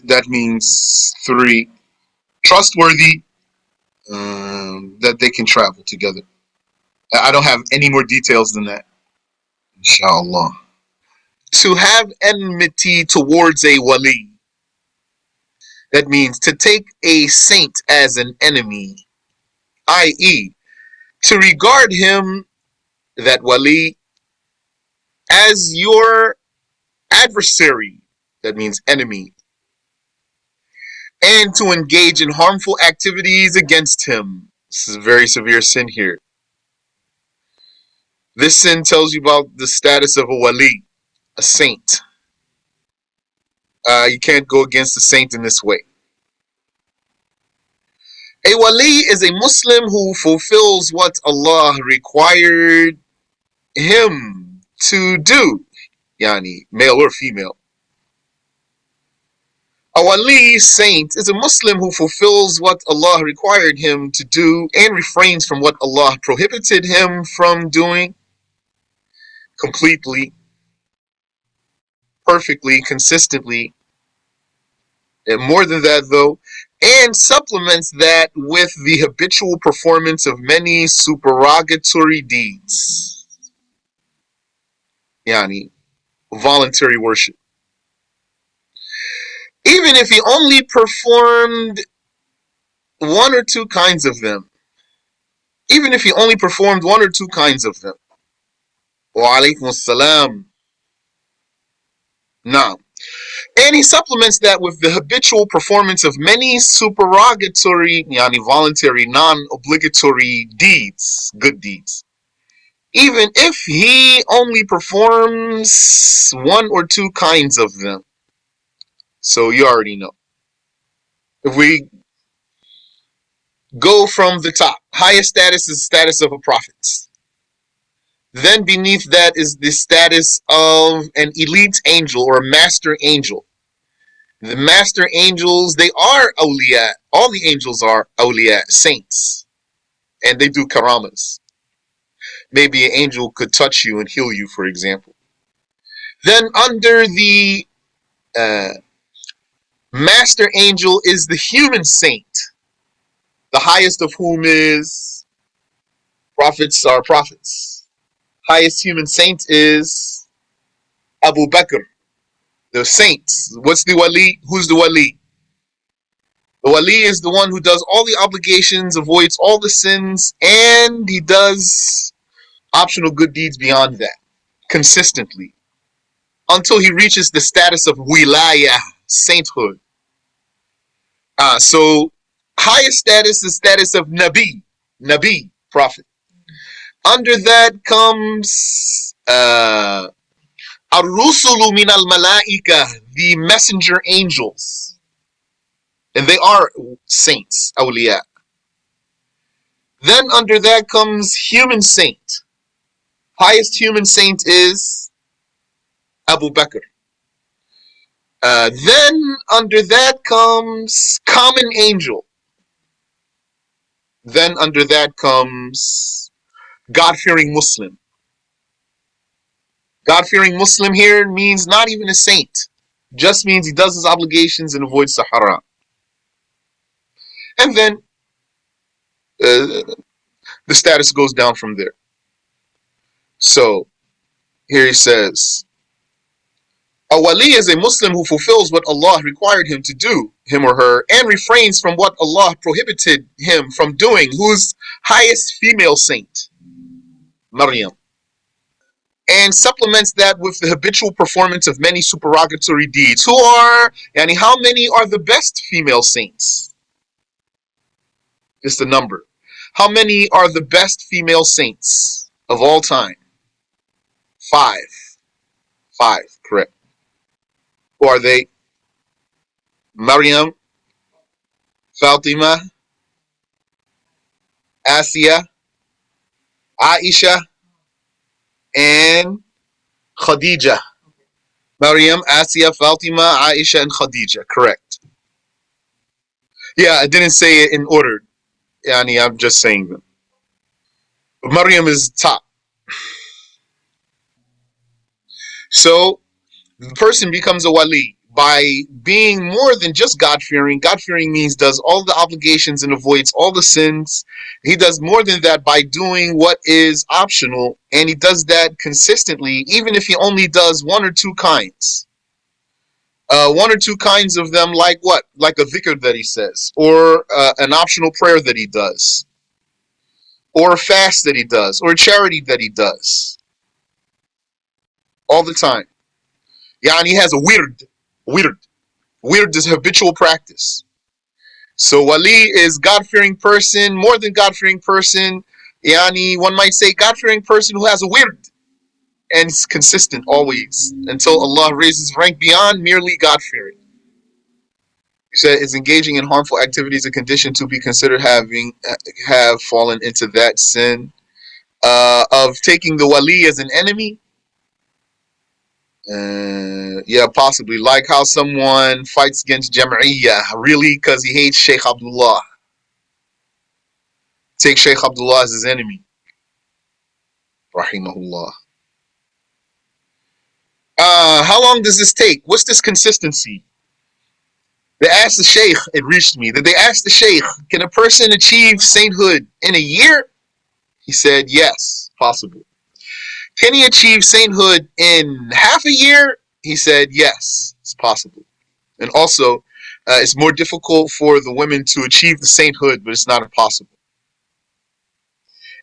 that means 3, trustworthy, that they can travel together. I don't have any more details than that. Inshallah. To have enmity towards a wali. That means to take a saint as an enemy, i.e., to regard him, that wali, as your adversary, that means enemy, and to engage in harmful activities against him. This is a very severe sin here. This sin tells you about the status of a wali, a saint. You can't go against the saint in this way. A wali is a Muslim who fulfills what Allah required him to do, yani male or female. A wali, saint, is a Muslim who fulfills what Allah required him to do and refrains from what Allah prohibited him from doing completely, perfectly, consistently, and more than that though, and supplements that with the habitual performance of many supererogatory deeds, yani voluntary worship. Even if he only performed one or two kinds of them, even if he only performed one or two kinds of them. Wa alaikum assalam. Now, And he supplements that with the habitual performance of many supererogatory, yani voluntary, non-obligatory deeds, good deeds. Even if he only performs one or two kinds of them. So you already know. If we go from the top, highest status is the status of a prophet. Then beneath that is the status of an elite angel or a master angel. The master angels, they are awliya. All the angels are awliya, saints. And they do karamas. Maybe an angel could touch you and heal you, for example. Then under the uh, master angel is the human saint, the highest of whom is prophets are prophets. Highest human saint is Abu Bakr, the saints. What's the wali? Who's the wali? The wali is the one who does all the obligations, avoids all the sins, and he does optional good deeds beyond that, consistently, until he reaches the status of wilaya, sainthood. So highest status is status of Nabi, prophet. Under that comes Ar-Rusulu min al-Malaika, the messenger angels. And they are saints, awliya. Then under that comes human saint. Highest human saint is Abu Bakr. Then under that comes common angel. Then under that comes God-fearing Muslim. God-fearing Muslim here means not even a saint. Just means he does his obligations and avoids the haram. And then the status goes down from there. So here he says, a wali is a Muslim who fulfills what Allah required him to do, him or her, and refrains from what Allah prohibited him from doing, whose highest female saint, Maryam, and supplements that with the habitual performance of many supererogatory deeds. Who are, yani how many are the best female saints? Just a number. How many are the best female saints of all time? 5. 5, correct. Who are they? Maryam, Fatima, Asiya, Aisha, and Khadija. Maryam, Asiya, Fatima, Aisha, and Khadija. Correct. Yeah, I didn't say it in order. Yani, I'm just saying them. But Maryam is top. So the person becomes a wali by being more than just God-fearing. God-fearing means does all the obligations and avoids all the sins. He does more than that by doing what is optional, and he does that consistently, even if he only does one or two kinds. One or two kinds of them, like what? Like a dhikr that he says, or an optional prayer that he does, or a fast that he does, or a charity that he does, all the time. Yeah, and he has a wird. Wird is habitual practice. So wali is God-fearing person, more than God-fearing person. Yani, one might say God-fearing person who has a wird and is consistent always until Allah raises rank beyond merely God-fearing. He said, is engaging in harmful activities a condition to be considered have fallen into that sin of taking the wali as an enemy? Yeah, possibly. Like how someone fights against Jam'iyyah, really, because he hates Shaykh Abdullah. Take Shaykh Abdullah as his enemy. Rahimahullah. How long does this take? What's this consistency? They asked the Shaykh, it reached me, that they asked the Shaykh, can a person achieve sainthood in a year? He said, yes, possible. Can he achieve sainthood in half a year? He said, yes, it's possible. And also, it's more difficult for the women to achieve the sainthood, but it's not impossible.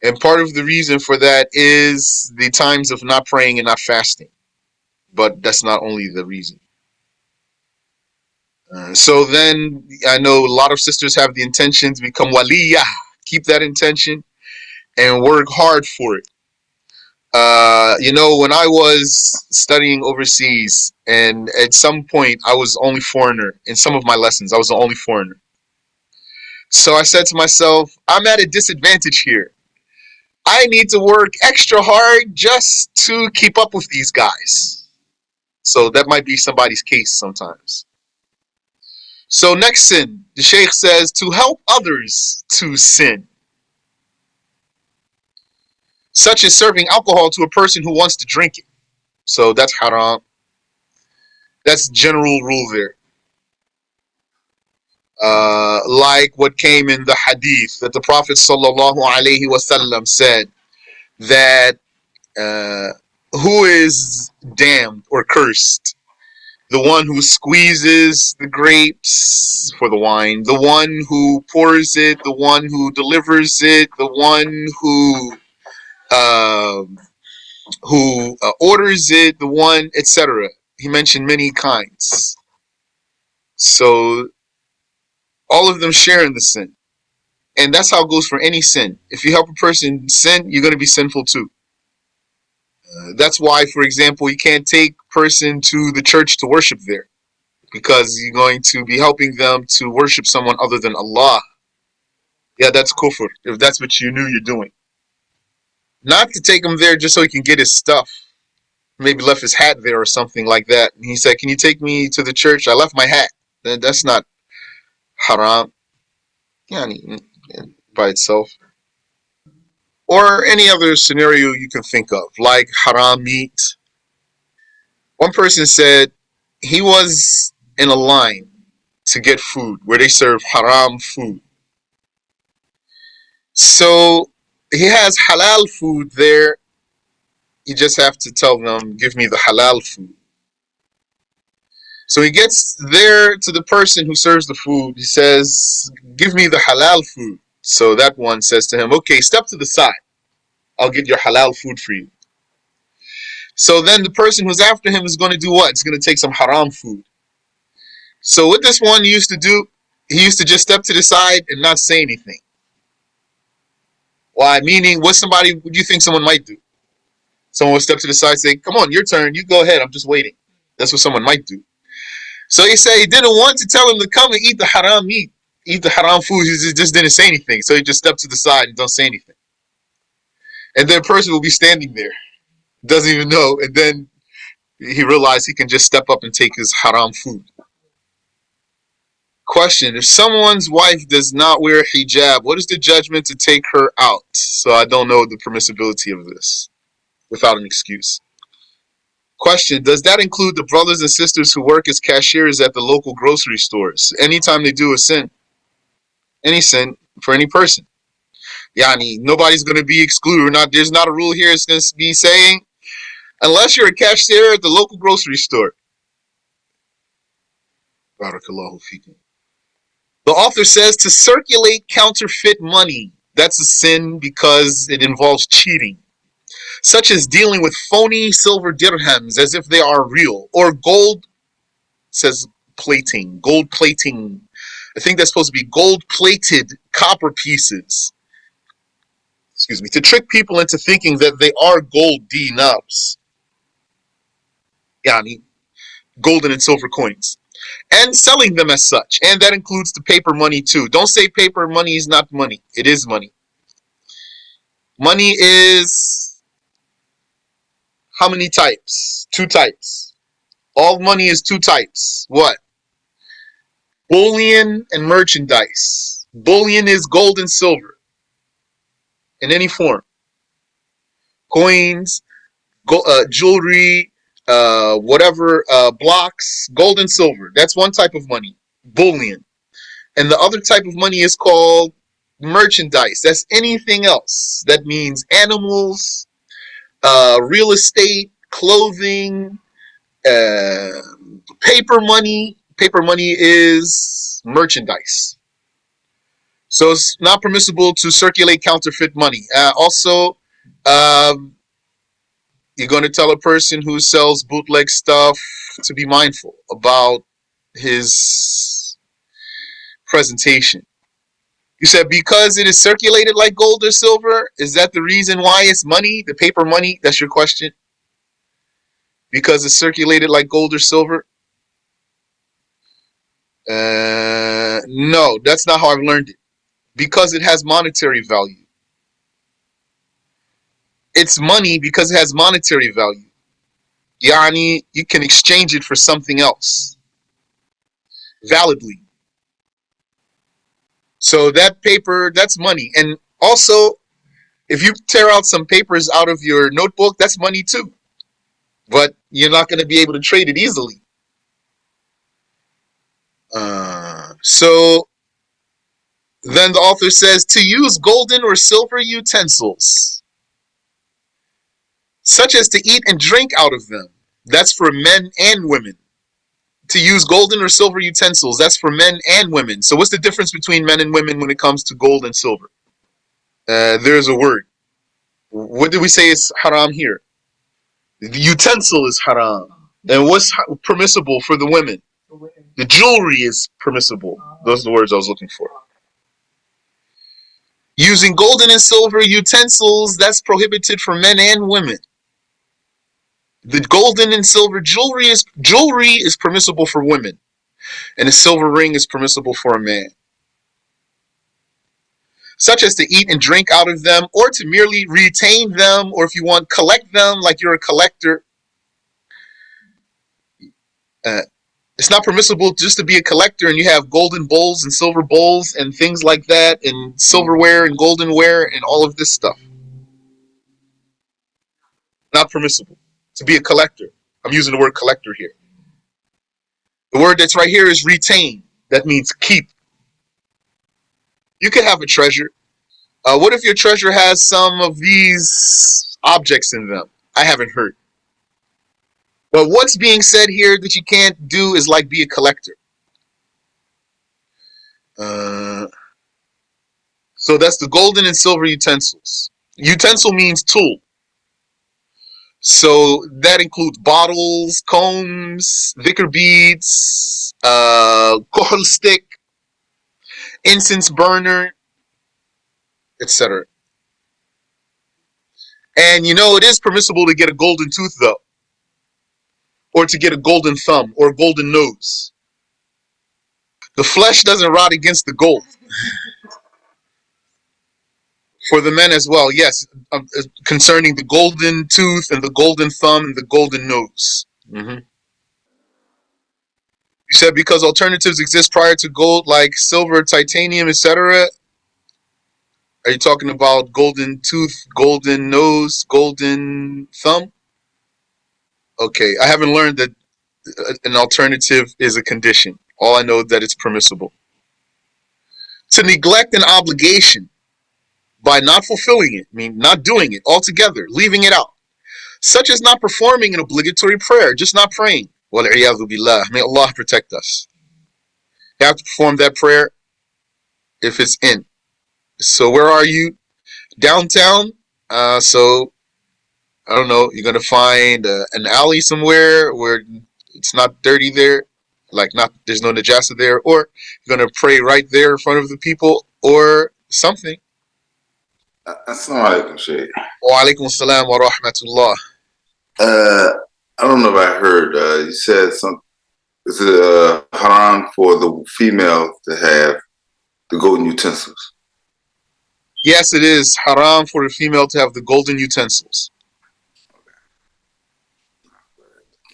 And part of the reason for that is the times of not praying and not fasting. But that's not only the reason. So then I know a lot of sisters have the intention to become waliyah. Keep that intention and work hard for it. When I was studying overseas, and at some point I was the only foreigner in some of my lessons. I was the only foreigner. So I said to myself, I'm at a disadvantage here. I need to work extra hard just to keep up with these guys. So that might be somebody's case sometimes. So next sin, the Shaykh says to help others to sin, such as serving alcohol to a person who wants to drink it. So that's haram. That's general rule there. Like what came in the hadith that the Prophet sallallahu alaihi wasallam said that who is damned or cursed? The one who squeezes the grapes for the wine, the one who pours it, the one who delivers it, the one uh, who orders it, the one, etc. He mentioned many kinds. So all of them share in the sin. And that's how it goes for any sin. If you help a person sin, you're going to be sinful too. That's why, for example, you can't take a person to the church to worship there, because you're going to be helping them to worship someone other than Allah. Yeah, that's kufr, if that's what you knew you're doing. Not to take him there just so he can get his stuff. Maybe left his hat there or something like that. And he said, can you take me to the church? I left my hat. Then that's not haram. Yani, by itself. Or any other scenario you can think of, like haram meat. One person said he was in a line to get food where they serve haram food. So he has halal food there. You just have to tell them, give me the halal food. So he gets there to the person who serves the food. He says, give me the halal food. So that one says to him, okay, step to the side. I'll get your halal food for you. So then the person who's after him is going to do what? He's going to take some haram food. So what this one used to do, he used to just step to the side and not say anything. Why? Meaning, what do you think someone might do? Someone would step to the side and say, come on, your turn. You go ahead. I'm just waiting. That's what someone might do. So he said he didn't want to tell him to come and eat the haram meat, eat the haram food. He just didn't say anything. So he just stepped to the side and don't say anything. And then a person will be standing there, doesn't even know. And then he realized he can just step up and take his haram food. Question: if someone's wife does not wear hijab, what is the judgment to take her out? So I don't know the permissibility of this without an excuse. Question: does that include the brothers and sisters who work as cashiers at the local grocery stores? Anytime they do a sin, any sin for any person. Yani, nobody's going to be excluded. There's not a rule here. It's going to be saying, unless you're a cashier at the local grocery store. Barakallahu fikum. The author says to circulate counterfeit money. That's a sin because it involves cheating, such as dealing with phony silver dirhams as if they are real, or gold, says plating, gold plating. I think that's supposed to be gold plated copper pieces. Excuse me, to trick people into thinking that they are gold dinars. Yani, golden and silver coins. And selling them as such. And that includes the paper money too. Don't say paper money is not money. It is money. Money is how many types? 2 types. All money is 2 types. What? Bullion and merchandise. Bullion is gold and silver in any form. Coins, jewelry, whatever, blocks, gold and silver. That's one type of money. Bullion. And the other type of money is called merchandise. That's anything else. That means animals, real estate, clothing, paper money. Paper money is merchandise. So it's not permissible to circulate counterfeit money. Also, you're going to tell a person who sells bootleg stuff to be mindful about his presentation. You said because it is circulated like gold or silver, is that the reason why it's money, the paper money? That's your question? Because it's circulated like gold or silver? No, that's not how I've learned it. Because it has monetary value. It's money because it has monetary value. Yani, you can exchange it for something else validly. So that paper, that's money. And also, if you tear out some papers out of your notebook, that's money too. But you're not going to be able to trade it easily. So then the author says to use golden or silver utensils, such as to eat and drink out of them. That's for men and women. To use golden or silver utensils, that's for men and women. So what's the difference between men and women when it comes to gold and silver? There's a word. What did we say is haram here? The utensil is haram. And what's permissible for the women? The jewelry is permissible. Those are the words I was looking for. Using golden and silver utensils, that's prohibited for men and women. The golden and silver jewelry is permissible for women, and a silver ring is permissible for a man. Such as to eat and drink out of them, or to merely retain them, or if you want, collect them like you're a collector. It's not permissible just to be a collector and you have golden bowls and silver bowls and things like that, and silverware and goldenware and all of this stuff. Not permissible to be a collector. I'm using the word collector here. The word that's right here is retain. That means keep. You could have a treasure. What if your treasure has some of these objects in them? I haven't heard. But what's being said here that you can't do is like be a collector. So that's the golden and silver utensils. Utensil means tool. So that includes bottles, combs, vicar beads, kohl stick, incense burner, etc. And you know, it is permissible to get a golden tooth though, or to get a golden thumb or a golden nose. The flesh doesn't rot against the gold. For the men as well, yes, concerning the golden tooth and the golden thumb and the golden nose. You said because alternatives exist prior to gold, like silver, titanium, etc. Are you talking about golden tooth, golden nose, golden thumb? Okay, I haven't learned that an alternative is a condition. All I know is that it's permissible. To neglect an obligation by not fulfilling it, I mean not doing it altogether, leaving it out, such as not performing an obligatory prayer, just not praying. Wal-'iyadhu billah. May Allah protect us. You have to perform that prayer if it's in. So where are you? Downtown. So I don't know. You're gonna find an alley somewhere where it's not dirty there, like not there's no najasa there, or you're gonna pray right there in front of the people, or something. Assalamu alaikum, Shaykh. Wa alaikum assalam wa rahmatullah. I don't know if I heard you said something. Is it haram for the female to have the golden utensils? Yes, it is haram for a female to have the golden utensils.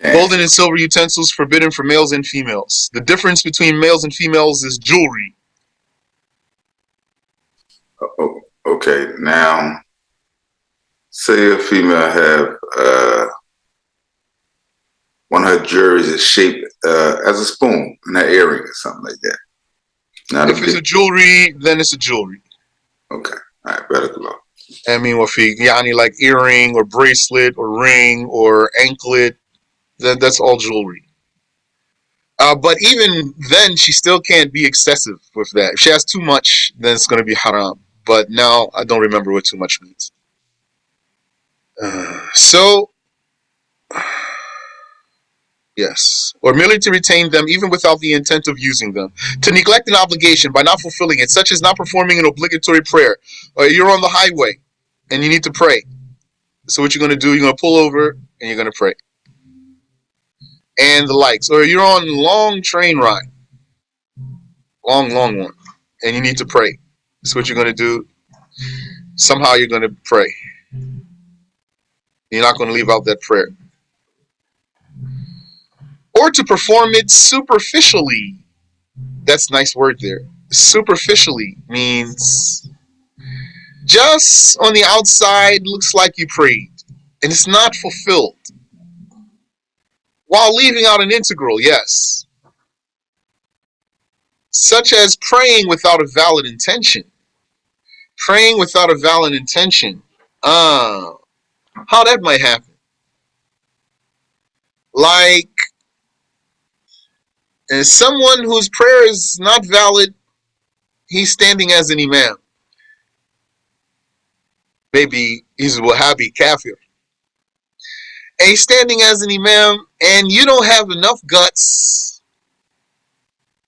Golden and silver utensils forbidden for males and females. The difference between males and females is jewelry. Okay, now say a female have one of her jewelries is shaped as a spoon in her earring or something like that. Not if it's a jewelry, then it's a jewelry. Okay, all right, better go. I mean, yani like earring or bracelet or ring or anklet, that's all jewelry. But even then, she still can't be excessive with that. If she has too much, then it's going to be haram. But now I don't remember what too much means. So Yes. Or merely to retain them even without the intent of using them. To neglect an obligation by not fulfilling it, such as not performing an obligatory prayer. Or you're on the highway and you need to pray. So what you're going to do, you're going to pull over and you're going to pray. And the likes. Or you're on a long train ride. Long one. And you need to pray. So what you're going to do, somehow you're going to pray. You're not going to leave out that prayer. Or to perform it superficially. That's a nice word there. Superficially means just on the outside looks like you prayed and it's not fulfilled. While leaving out an integral, yes. Such as praying without a valid intention. Praying without a valid intention. How that might happen. Like someone whose prayer is not valid, he's standing as an imam. Maybe he's a Wahhabi kafir. And he's standing as an imam and you don't have enough guts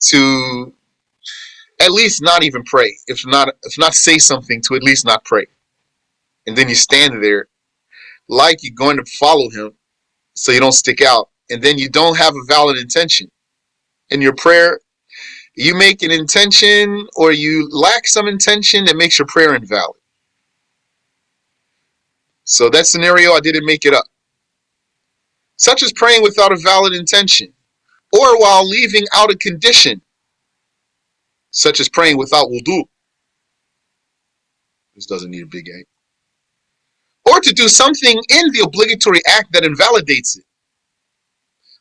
to at least not even pray. If not say something, to at least not pray. And then you stand there like you're going to follow him so you don't stick out. And then you don't have a valid intention. In your prayer, you make an intention or you lack some intention that makes your prayer invalid. So that scenario, I didn't make it up. Such as praying without a valid intention. Or while leaving out a condition. Such as praying without wudu. This doesn't need a big A. Or to do something in the obligatory act that invalidates it.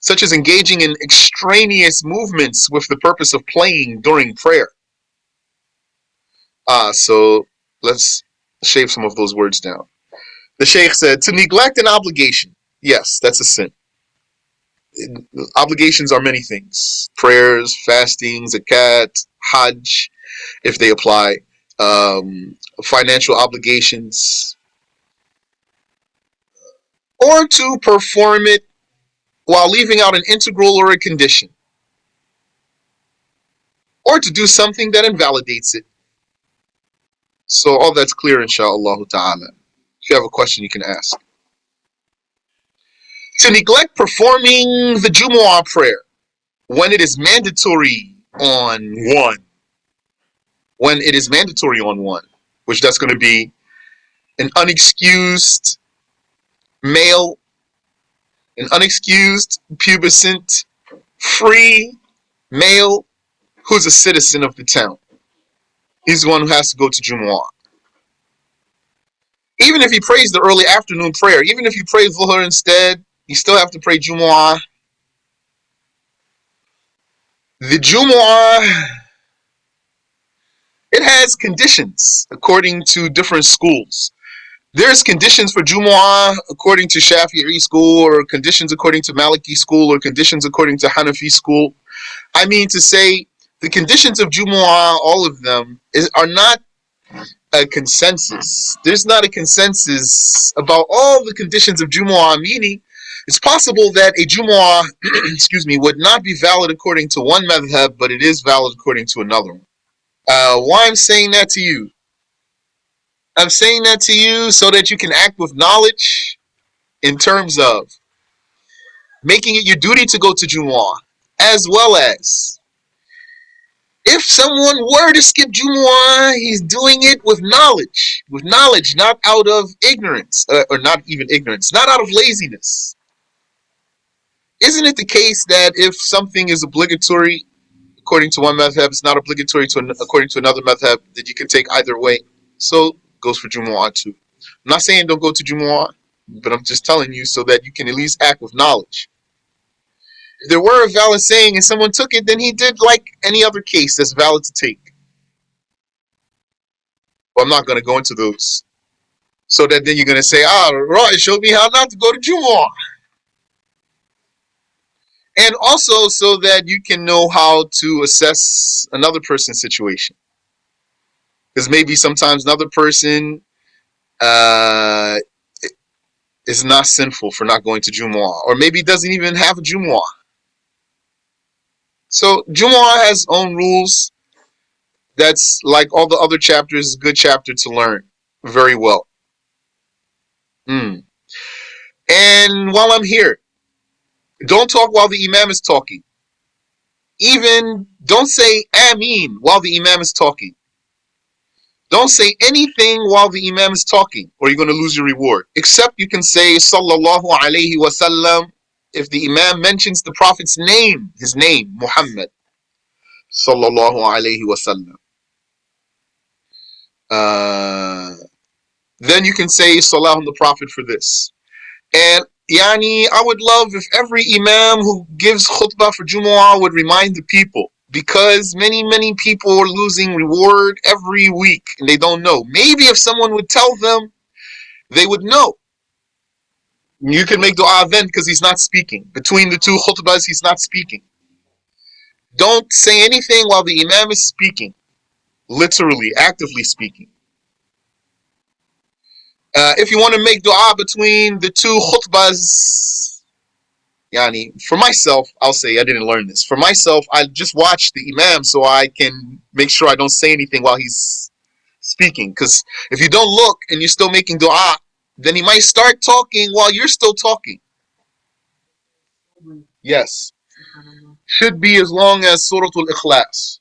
Such as engaging in extraneous movements with the purpose of playing during prayer. So let's shave some of those words down. The Shaykh said, to neglect an obligation. Yes, that's a sin. Obligations are many things. Prayers, fasting, zakat, hajj, if they apply. Financial obligations. Or to perform it while leaving out an integral or a condition. Or to do something that invalidates it. So all that's clear, inshaAllah ta'ala. If you have a question, you can ask. To neglect performing the Jumu'ah prayer when it is mandatory on one. When it is mandatory on one, which that's going to be an unexcused male, an unexcused pubescent, free male who's a citizen of the town. He's the one who has to go to Jumu'ah. Even if he prays the early afternoon prayer, even if you pray Dhuhr instead, you still have to pray Jumu'ah. The Jumu'ah, it has conditions according to different schools. There's conditions for Jumu'ah according to Shafi'i school, or conditions according to Maliki school, or conditions according to Hanafi school. I mean to say, the conditions of Jumu'ah, all of them, are not a consensus. There's not a consensus about all the conditions of Jumu'ah, meaning it's possible that a Jumu'ah would not be valid according to one madhab, but it is valid according to another one. Why I'm saying that to you? I'm saying that to you so that you can act with knowledge in terms of making it your duty to go to Jumu'ah, as well as if someone were to skip Jumu'ah, he's doing it with knowledge, not out of ignorance, or not even ignorance, not out of laziness. Isn't it the case that if something is obligatory according to one madhab, it's not obligatory according to another madhab, that you can take either way? So goes for Jumu'ah too. I'm not saying don't go to Jumu'ah, but I'm just telling you so that you can at least act with knowledge. If there were a valid saying and someone took it, then he did like any other case that's valid to take. But I'm not going to go into those. So that then you're going to say, right, showed me how not to go to Jumu'ah. And also so that you can know how to assess another person's situation. Because maybe sometimes another person is not sinful for not going to Jumu'ah. Or maybe doesn't even have a Jumu'ah. So Jumu'ah has its own rules. That's like all the other chapters, a good chapter to learn very well. And while I'm here, don't talk while the Imam is talking. Even don't say amin while the Imam is talking. Don't say anything while the Imam is talking, or you're going to lose your reward. Except you can say sallallahu alayhi wasallam if the Imam mentions the Prophet's name, his name, Muhammad sallallahu alayhi wasallam. Then you can say salah on the Prophet for this. And I would love if every Imam who gives khutbah for Jumu'ah would remind the people, because many people are losing reward every week and they don't know. Maybe if someone would tell them, they would know. You can make dua then because he's not speaking. Between the two khutbahs, he's not speaking. Don't say anything while the Imam is speaking, literally, actively speaking. If you want to make dua between the two khutbahs, for myself, I'll say I didn't learn this. For myself, I just watch the Imam so I can make sure I don't say anything while he's speaking. Because if you don't look and you're still making dua, then he might start talking while you're still talking. Yes. Should be as long as Surah Al-Ikhlas.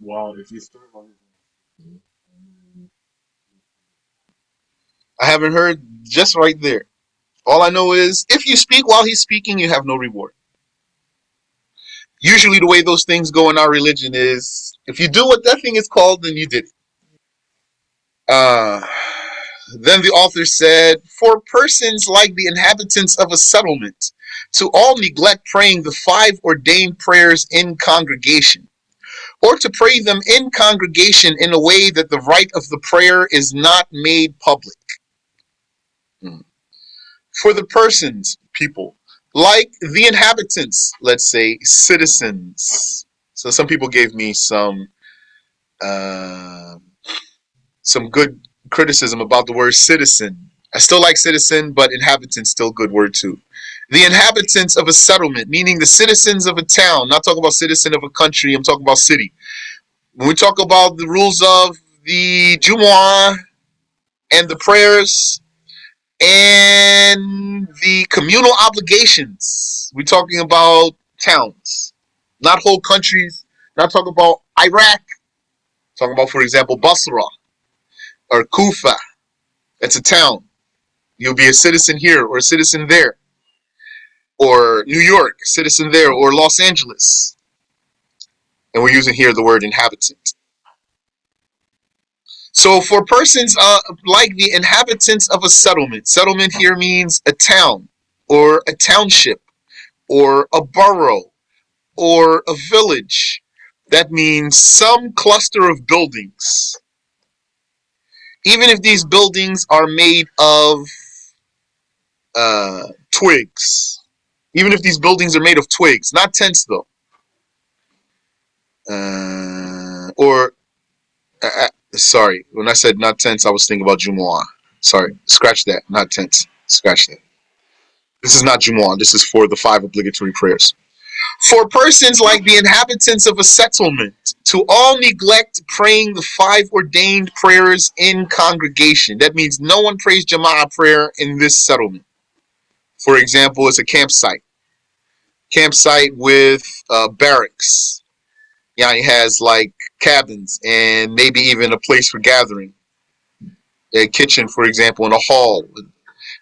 Wow, if you start on I haven't heard, just right there. All I know is if you speak while he's speaking, you have no reward. Usually the way those things go in our religion is if you do what that thing is called, then you did it. Then the author said, for persons like the inhabitants of a settlement to all neglect praying the 5 ordained prayers in congregation, or to pray them in congregation in a way that the rite of the prayer is not made public. For the persons, people, like the inhabitants, let's say citizens. So some people gave me some good criticism about the word citizen. I still like citizen, but inhabitant still good word too. The inhabitants of a settlement, meaning the citizens of a town. Not talking about citizen of a country, I'm talking about city. When we talk about the rules of the Jumu'ah and the prayers and the communal obligations, we're talking about towns, not whole countries. Not talking about Iraq. Talking about, for example, Basra or Kufa. That's a town. You'll be a citizen here or a citizen there. Or New York, a citizen there, or Los Angeles. And we're using here the word inhabitant. So for persons like the inhabitants of a settlement, settlement here means a town or a township or a borough or a village. That means some cluster of buildings. Even if these buildings are made of twigs. Even if these buildings are made of twigs, not tents though. Sorry, when I said not tents, I was thinking about Jumu'ah. Sorry, scratch that, not tents. Scratch that. This is not Jumu'ah, this is for the 5 obligatory prayers. For persons like the inhabitants of a settlement, to all neglect praying the 5 ordained prayers in congregation. That means no one prays Jama'ah prayer in this settlement. For example, it's a campsite. Campsite with barracks. Yeah, it has like cabins and maybe even a place for gathering. A kitchen, for example, and a hall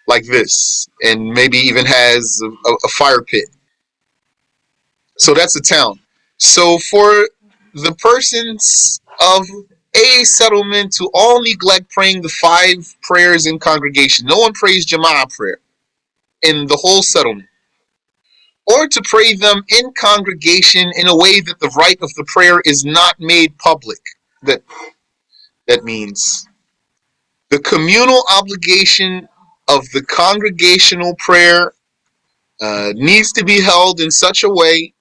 like this. And maybe even has a fire pit. So that's a town. So for the persons of a settlement to all neglect praying the 5 prayers in congregation. No one prays Jama'ah prayer in the whole settlement. Or to pray them in congregation in a way that the rite of the prayer is not made public. That means the communal obligation of the congregational prayer needs to be held in such a way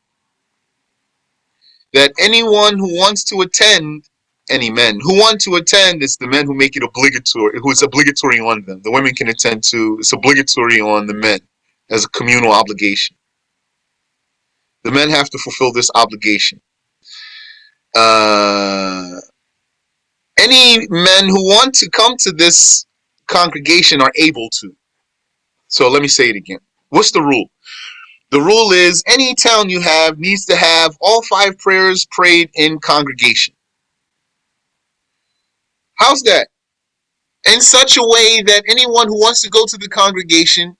that anyone who wants to attend, any men who want to attend, it's the men who make it obligatory, who it's obligatory on them. The women can attend too. It's obligatory on the men as a communal obligation. The men have to fulfill this obligation. Any men who want to come to this congregation are able to. So let me say it again. What's the rule? The rule is any town you have needs to have all 5 prayers prayed in congregation. How's that? In such a way that anyone who wants to go to the congregation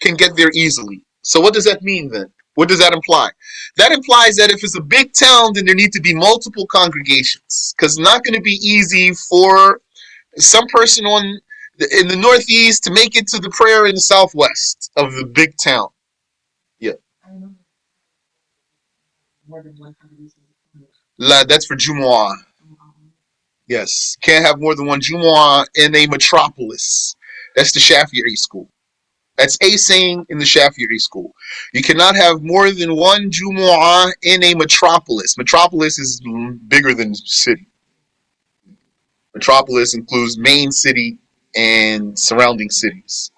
can get there easily. So what does that mean then? What does that imply? That implies that if it's a big town, then there need to be multiple congregations, because it's not going to be easy for some person in the northeast to make it to the prayer in the southwest of the big town. Yeah. That's for Jumu'ah. Yes. Can't have more than one Jumu'ah in a metropolis. That's the Shafi'i school. That's a saying in the Shafi'i school. You cannot have more than one Jumu'ah in a metropolis. Metropolis is bigger than city. Metropolis includes main city and surrounding cities.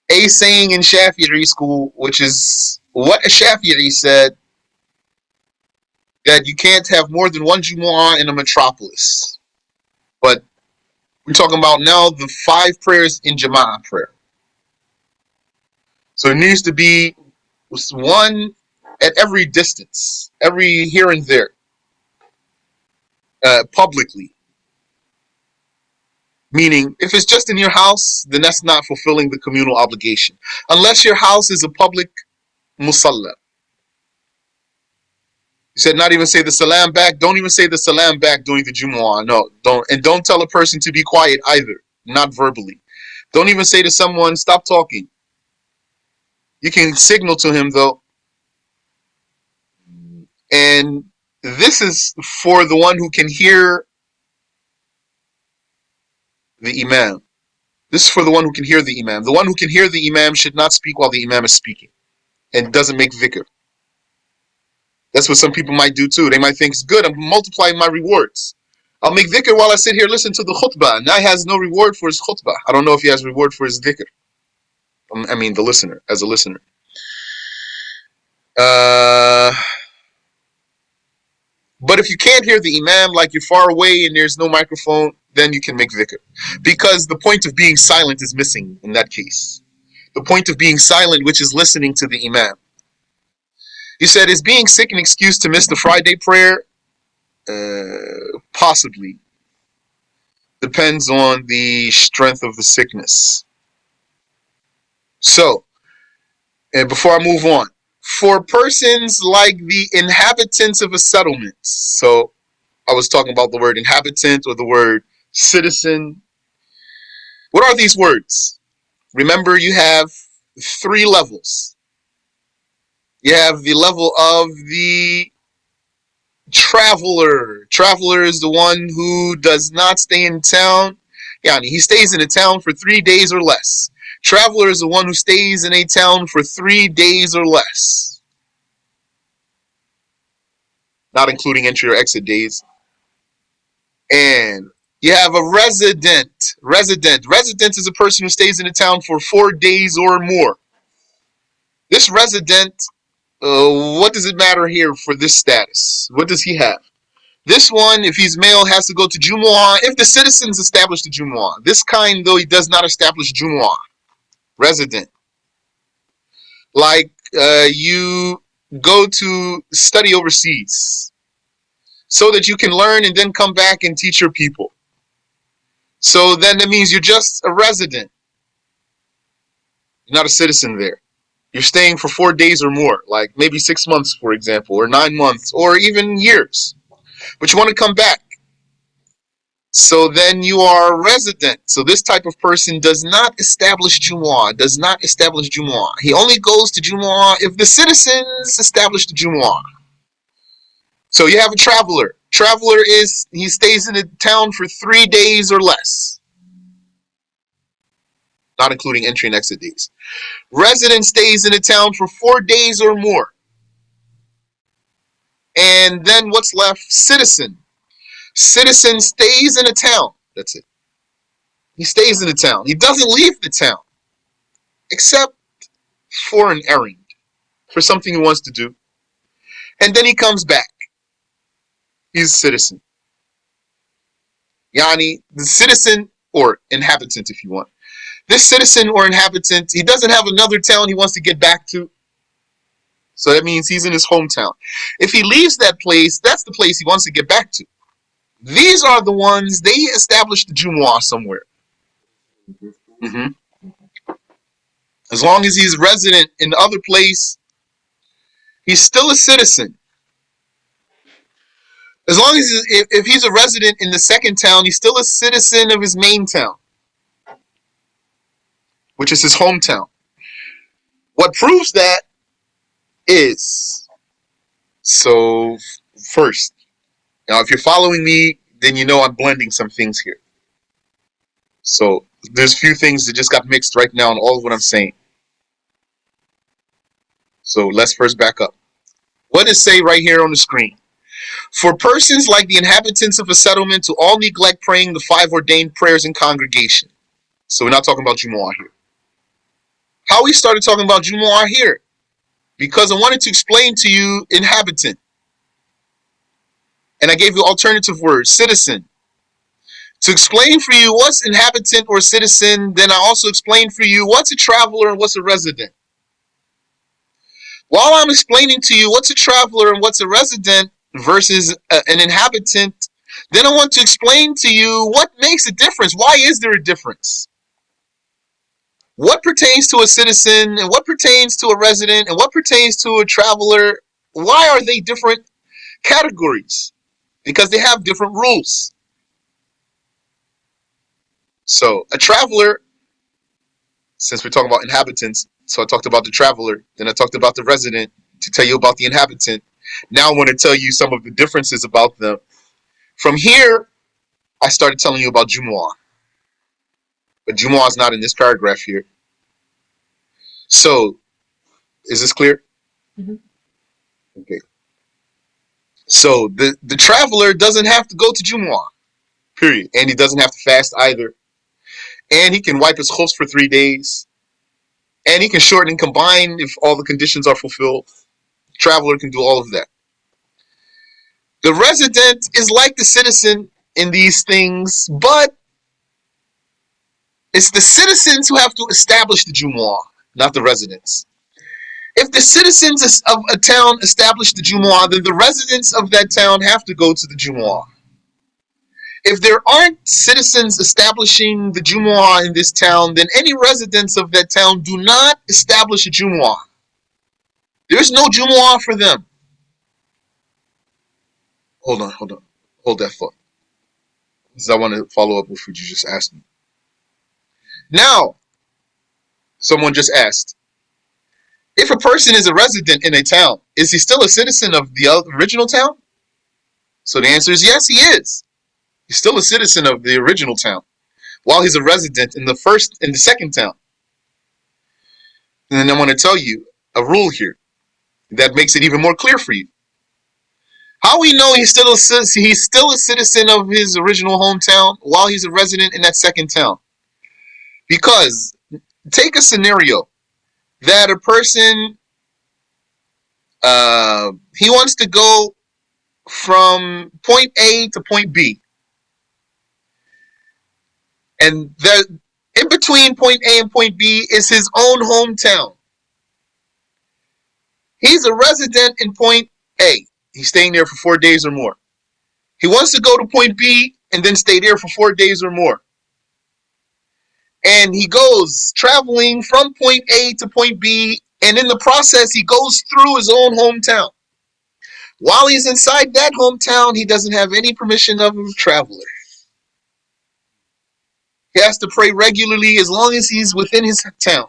A saying in Shafi'i school, which is what a Shafi'i said, that you can't have more than one Jumu'ah in a metropolis. But we're talking about now the 5 prayers in Jama'ah prayer. So it needs to be one at every distance, every here and there, publicly. Meaning, if it's just in your house, then that's not fulfilling the communal obligation. Unless your house is a public musalla. He said not even say the salam back. Don't even say the salam back during the Jumu'ah. No, don't. And don't tell a person to be quiet either, not verbally. Don't even say to someone, stop talking. You can signal to him though. And this is for the one who can hear the imam. This is for the one who can hear the imam. The one who can hear the imam should not speak while the imam is speaking and doesn't make dhikr. That's what some people might do too. They might think it's good, I'm multiplying my rewards. I'll make dhikr while I sit here listen to the khutbah. Now he has no reward for his khutbah. I don't know if he has reward for his dhikr. I mean the listener, as a listener. But if you can't hear the imam, like you're far away and there's no microphone, then you can make dhikr. Because the point of being silent is missing in that case. The point of being silent, which is listening to the imam. He said, is being sick an excuse to miss the Friday prayer? Possibly. Depends on the strength of the sickness. So, and before I move on, for persons like the inhabitants of a settlement, so I was talking about the word inhabitant or the word citizen. What are these words? Remember, you have 3 levels. You have the level of the traveler. Traveler is the one who does not stay in town. Yani, he stays in a town for 3 days or less. Traveler is the one who stays in a town for 3 days or less. Not including entry or exit days. And you have a resident. Resident is a person who stays in a town for 4 days or more. This resident, what does it matter here for this status? What does he have? This one, if he's male, has to go to Jumu'ah if the citizens establish the Jumu'ah. This kind, though, he does not establish Jumu'ah. Resident. Like you go to study overseas so that you can learn and then come back and teach your people. So then that means you're just a resident. You're not a citizen there. You're staying for 4 days or more, like maybe 6 months, for example, or 9 months, or even years. But you want to come back. So then you are a resident. So this type of person does not establish Jumu'ah, He only goes to Jumu'ah if the citizens establish the Jumu'ah. So you have a traveler. Traveler is, he stays in a town for 3 days or less. Not including entry and exit days. Resident stays in a town for 4 days or more. And then what's left? Citizen. Citizen stays in a town. That's it. He stays in the town. He doesn't leave the town. Except for an errand. for something he wants to do, and then he comes back. He's a citizen. Yani, the citizen or inhabitant, if you want. This citizen or inhabitant, he doesn't have another town he wants to get back to. So that means he's in his hometown. If he leaves that place, that's the place he wants to get back to. These are the ones, they established the Jumu'ah somewhere. Mm-hmm. As long as he's resident in the other place, he's still a citizen. As long as if he's a resident in the second town, he's still a citizen of his main town, which is his hometown. What proves that is, so first, now if you're following me, then you know I'm blending some things here. So there's a few things that just got mixed right now in all of what I'm saying. So let's first back up. What does it say right here on the screen? For persons like the inhabitants of a settlement to all neglect praying the 5 ordained prayers in congregation. So we're not talking about Jumu'ah here. How we started talking about Jumu'ah here? Because I wanted to explain to you inhabitant. And I gave you alternative words, citizen. To explain for you what's inhabitant or citizen, then I also explained for you what's a traveler and what's a resident. While I'm explaining to you what's a traveler and what's a resident versus an inhabitant, then I want to explain to you what makes a difference. Why is there a difference? What pertains to a citizen and what pertains to a resident and what pertains to a traveler? Why are they different categories? Because they have different rules. So a traveler, since we're talking about inhabitants, so I talked about the traveler, then I talked about the resident to tell you about the inhabitant. Now I want to tell you some of the differences about them. From here, I started telling you about Jumu'ah. But Jumu'ah is not in this paragraph here. So, is this clear? Mm-hmm. Okay. So, the traveler doesn't have to go to Jumu'ah, period. And he doesn't have to fast either. And he can wipe his khufs for 3 days. And he can shorten and combine if all the conditions are fulfilled. Traveler can do all of that. The resident is like the citizen in these things, but it's the citizens who have to establish the Jumu'ah, not the residents. If the citizens of a town establish the Jumu'ah, then the residents of that town have to go to the Jumu'ah. If there aren't citizens establishing the Jumu'ah in this town, then any residents of that town do not establish a Jumu'ah. There is no Jumu'ah for them. Hold on. Hold that thought. Because I want to follow up with what you just asked me. Now, someone just asked, if a person is a resident in a town, is he still a citizen of the original town? So the answer is yes, he is. He's still a citizen of the original town, while he's a resident in the second town. And then I want to tell you a rule here that makes it even more clear for you. How we know he's still a citizen of his original hometown while he's a resident in that second town? Because take a scenario that a person he wants to go from point A to point B, and in between point A and point B is his own hometown. He's a resident in point A. He's staying there for 4 days or more. He wants to go to point B and then stay there for 4 days or more. And he goes traveling from point A to point B, and in the process, he goes through his own hometown. While he's inside that hometown, he doesn't have any permission of a traveler. He has to pray regularly as long as he's within his town.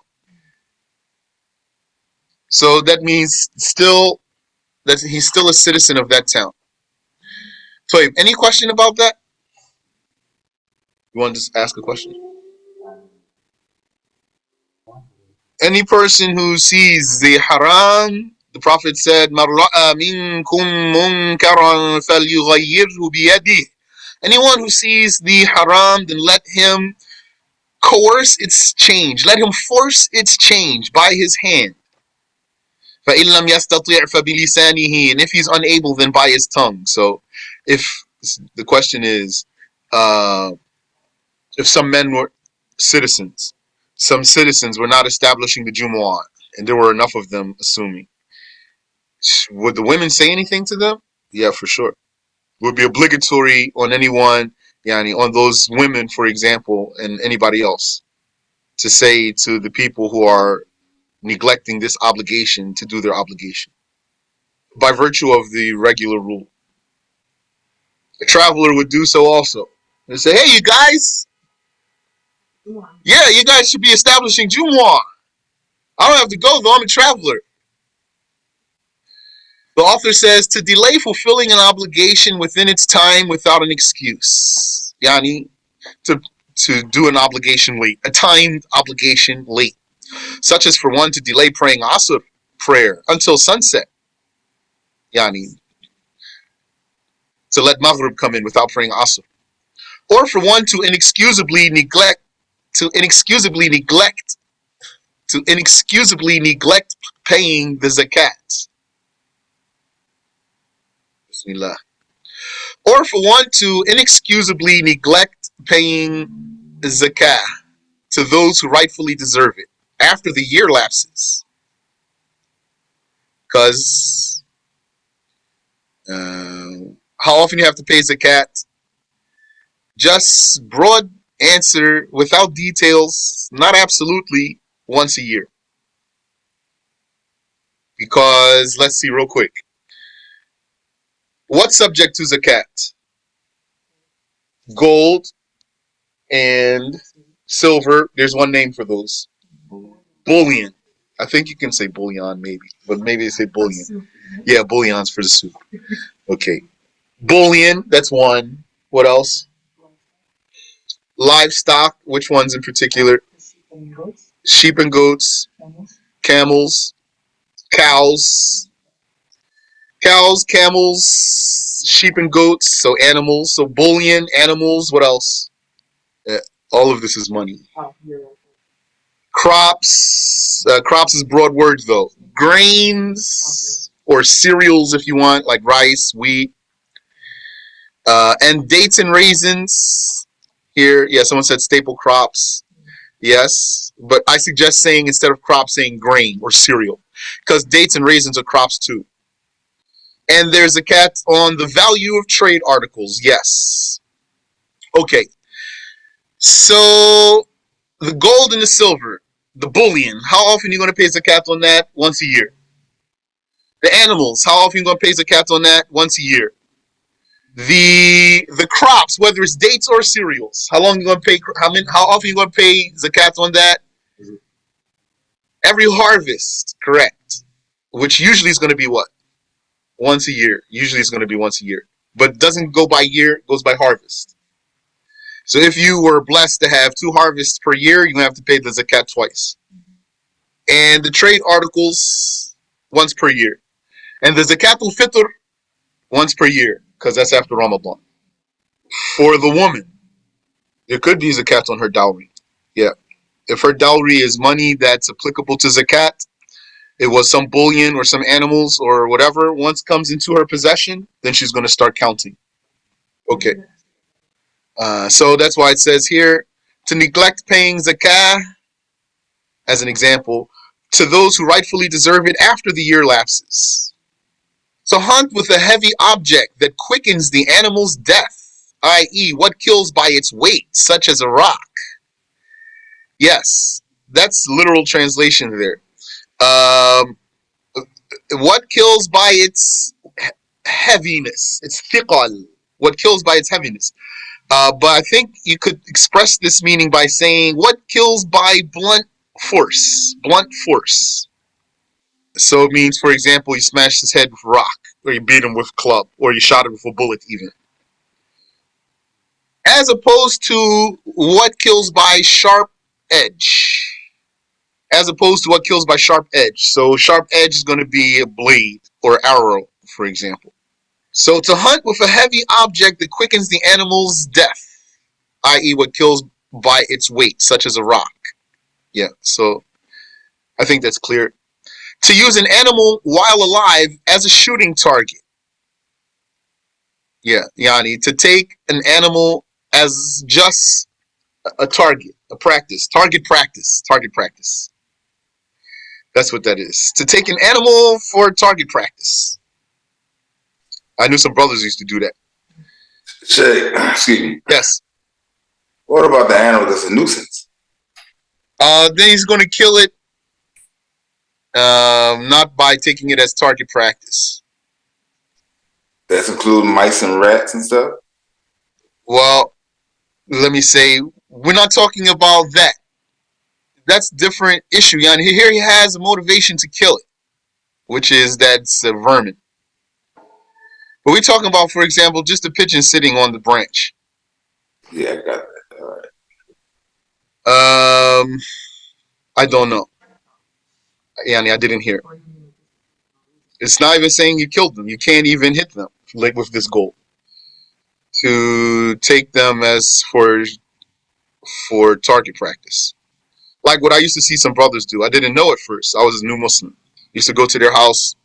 So that means that he's still a citizen of that town. So, any question about that? You want to just ask a question? Any person who sees the haram, the Prophet said, مَنْ رَأَى مِنْكُمْ مُنْكَرًا فَلْيُغَيِّرْهُ بِيَدِهِ. Anyone who sees the haram, then let him coerce its change. Let him force its change by his hand. فَإِن لَمْ يَسْتَطِعْ فَبِلِسَانِهِ, and if he's unable, then by his tongue. So if the question is, if some men were citizens, some citizens were not establishing the Jumu'ah, and there were enough of them, assuming, would the women say anything to them? Yeah, for sure. It would be obligatory on anyone, yani on those women, for example, and anybody else, to say to the people who are neglecting this obligation to do their obligation by virtue of the regular rule. A traveler would do so also. And say, hey, you guys, yeah, you guys should be establishing Jumu'ah. I don't have to go though, I'm a traveler. The author says, to delay fulfilling an obligation within its time without an excuse. Yani, to do an obligation late, a timed obligation late. Such as for one to delay praying Asr prayer until sunset. Yani, to let Maghrib come in without praying Asr. Or for one to inexcusably neglect paying the zakat. Bismillah. Or for one to inexcusably neglect paying zakah to those who rightfully deserve it after the year lapses. Because how often you have to pay zakat? Just broad answer without details, not absolutely, once a year. Because let's see real quick. What's subject to zakat? Gold and silver. There's one name for those. Bullion. I think you can say bullion maybe, but maybe they say bullion. Yeah, bullion's for the soup. Okay. Bullion, that's one. What else? Livestock, which ones in particular? Sheep and goats, camels, cows, camels, sheep and goats, so animals. So bullion, animals, what else? All of this is money. Crops, crops is a broad word though. Grains or cereals if you want, like rice, wheat, and dates and raisins. Here, yeah, someone said staple crops. Yes, but I suggest saying instead of crop, saying grain or cereal, because dates and raisins are crops too. And there's a cat on the value of trade articles. Yes. Okay. So the gold and the silver, the bullion. How often are you going to pay zakat on that? Once a year. The animals. How often are you going to pay zakat on that? Once a year. The crops, whether it's dates or cereals. How long are you going to pay? How often are you going to pay zakat on that? Every harvest. Correct. Which usually is going to be what? Once a year. Usually it's going to be once a year. But it doesn't go by year, it goes by harvest. So if you were blessed to have 2 harvests per year, you're going to have to pay the zakat twice. And the trade articles, once per year. And the zakat al-fitr, once per year, because that's after Ramadan. For the woman, there could be zakat on her dowry. Yeah. If her dowry is money that's applicable to zakat, it was some bullion or some animals or whatever, once comes into her possession, then she's going to start counting. Okay. So that's why it says here, to neglect paying zakah, as an example, to those who rightfully deserve it after the year lapses. So hunt with a heavy object that quickens the animal's death, i.e. what kills by its weight, such as a rock. Yes, that's literal translation there. What kills by its heaviness, its thiqal, what kills by its heaviness. But I think you could express this meaning by saying what kills by blunt force. Blunt force. So it means, for example, you smashed his head with a rock, or you beat him with a club, or you shot him with a bullet even. As opposed to what kills by sharp edge. As opposed to what kills by sharp edge. So sharp edge is going to be a blade or arrow, for example. So to hunt with a heavy object that quickens the animal's death, i.e. what kills by its weight, such as a rock. Yeah, so I think that's clear. To use an animal while alive as a shooting target. Yeah, yani to take an animal as just a target, a practice, target practice. That's what that is. To take an animal for target practice. I knew some brothers used to do that. Shaykh, excuse me. Yes. What about the animal that's a nuisance? Then he's going to kill it, not by taking it as target practice. That's including mice and rats and stuff? Well, let me say, we're not talking about that. That's a different issue. Yani here he has a motivation to kill it, which is that's a vermin. But we're talking about, for example, just a pigeon sitting on the branch. Yeah, I got that. All right. I don't know. Yani I didn't hear. It's not even saying you killed them. You can't even hit them like with this goal. To take them as for target practice. Like what I used to see some brothers do. I didn't know at first. I was a new Muslim. Used to go to their house,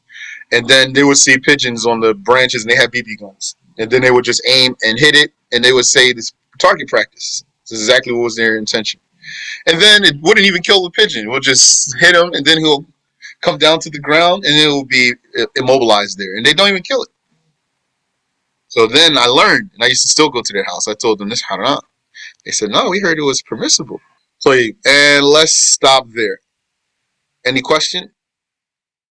and then they would see pigeons on the branches, and they had BB guns. And then they would just aim and hit it, and they would say this target practice. This is exactly what was their intention. And then it wouldn't even kill the pigeon. It would just hit him, and then he'll come down to the ground, and it will be immobilized there. And they don't even kill it. So then I learned, and I used to still go to their house. I told them this haram. They said, no, we heard it was permissible. So, and let's stop there. Any question?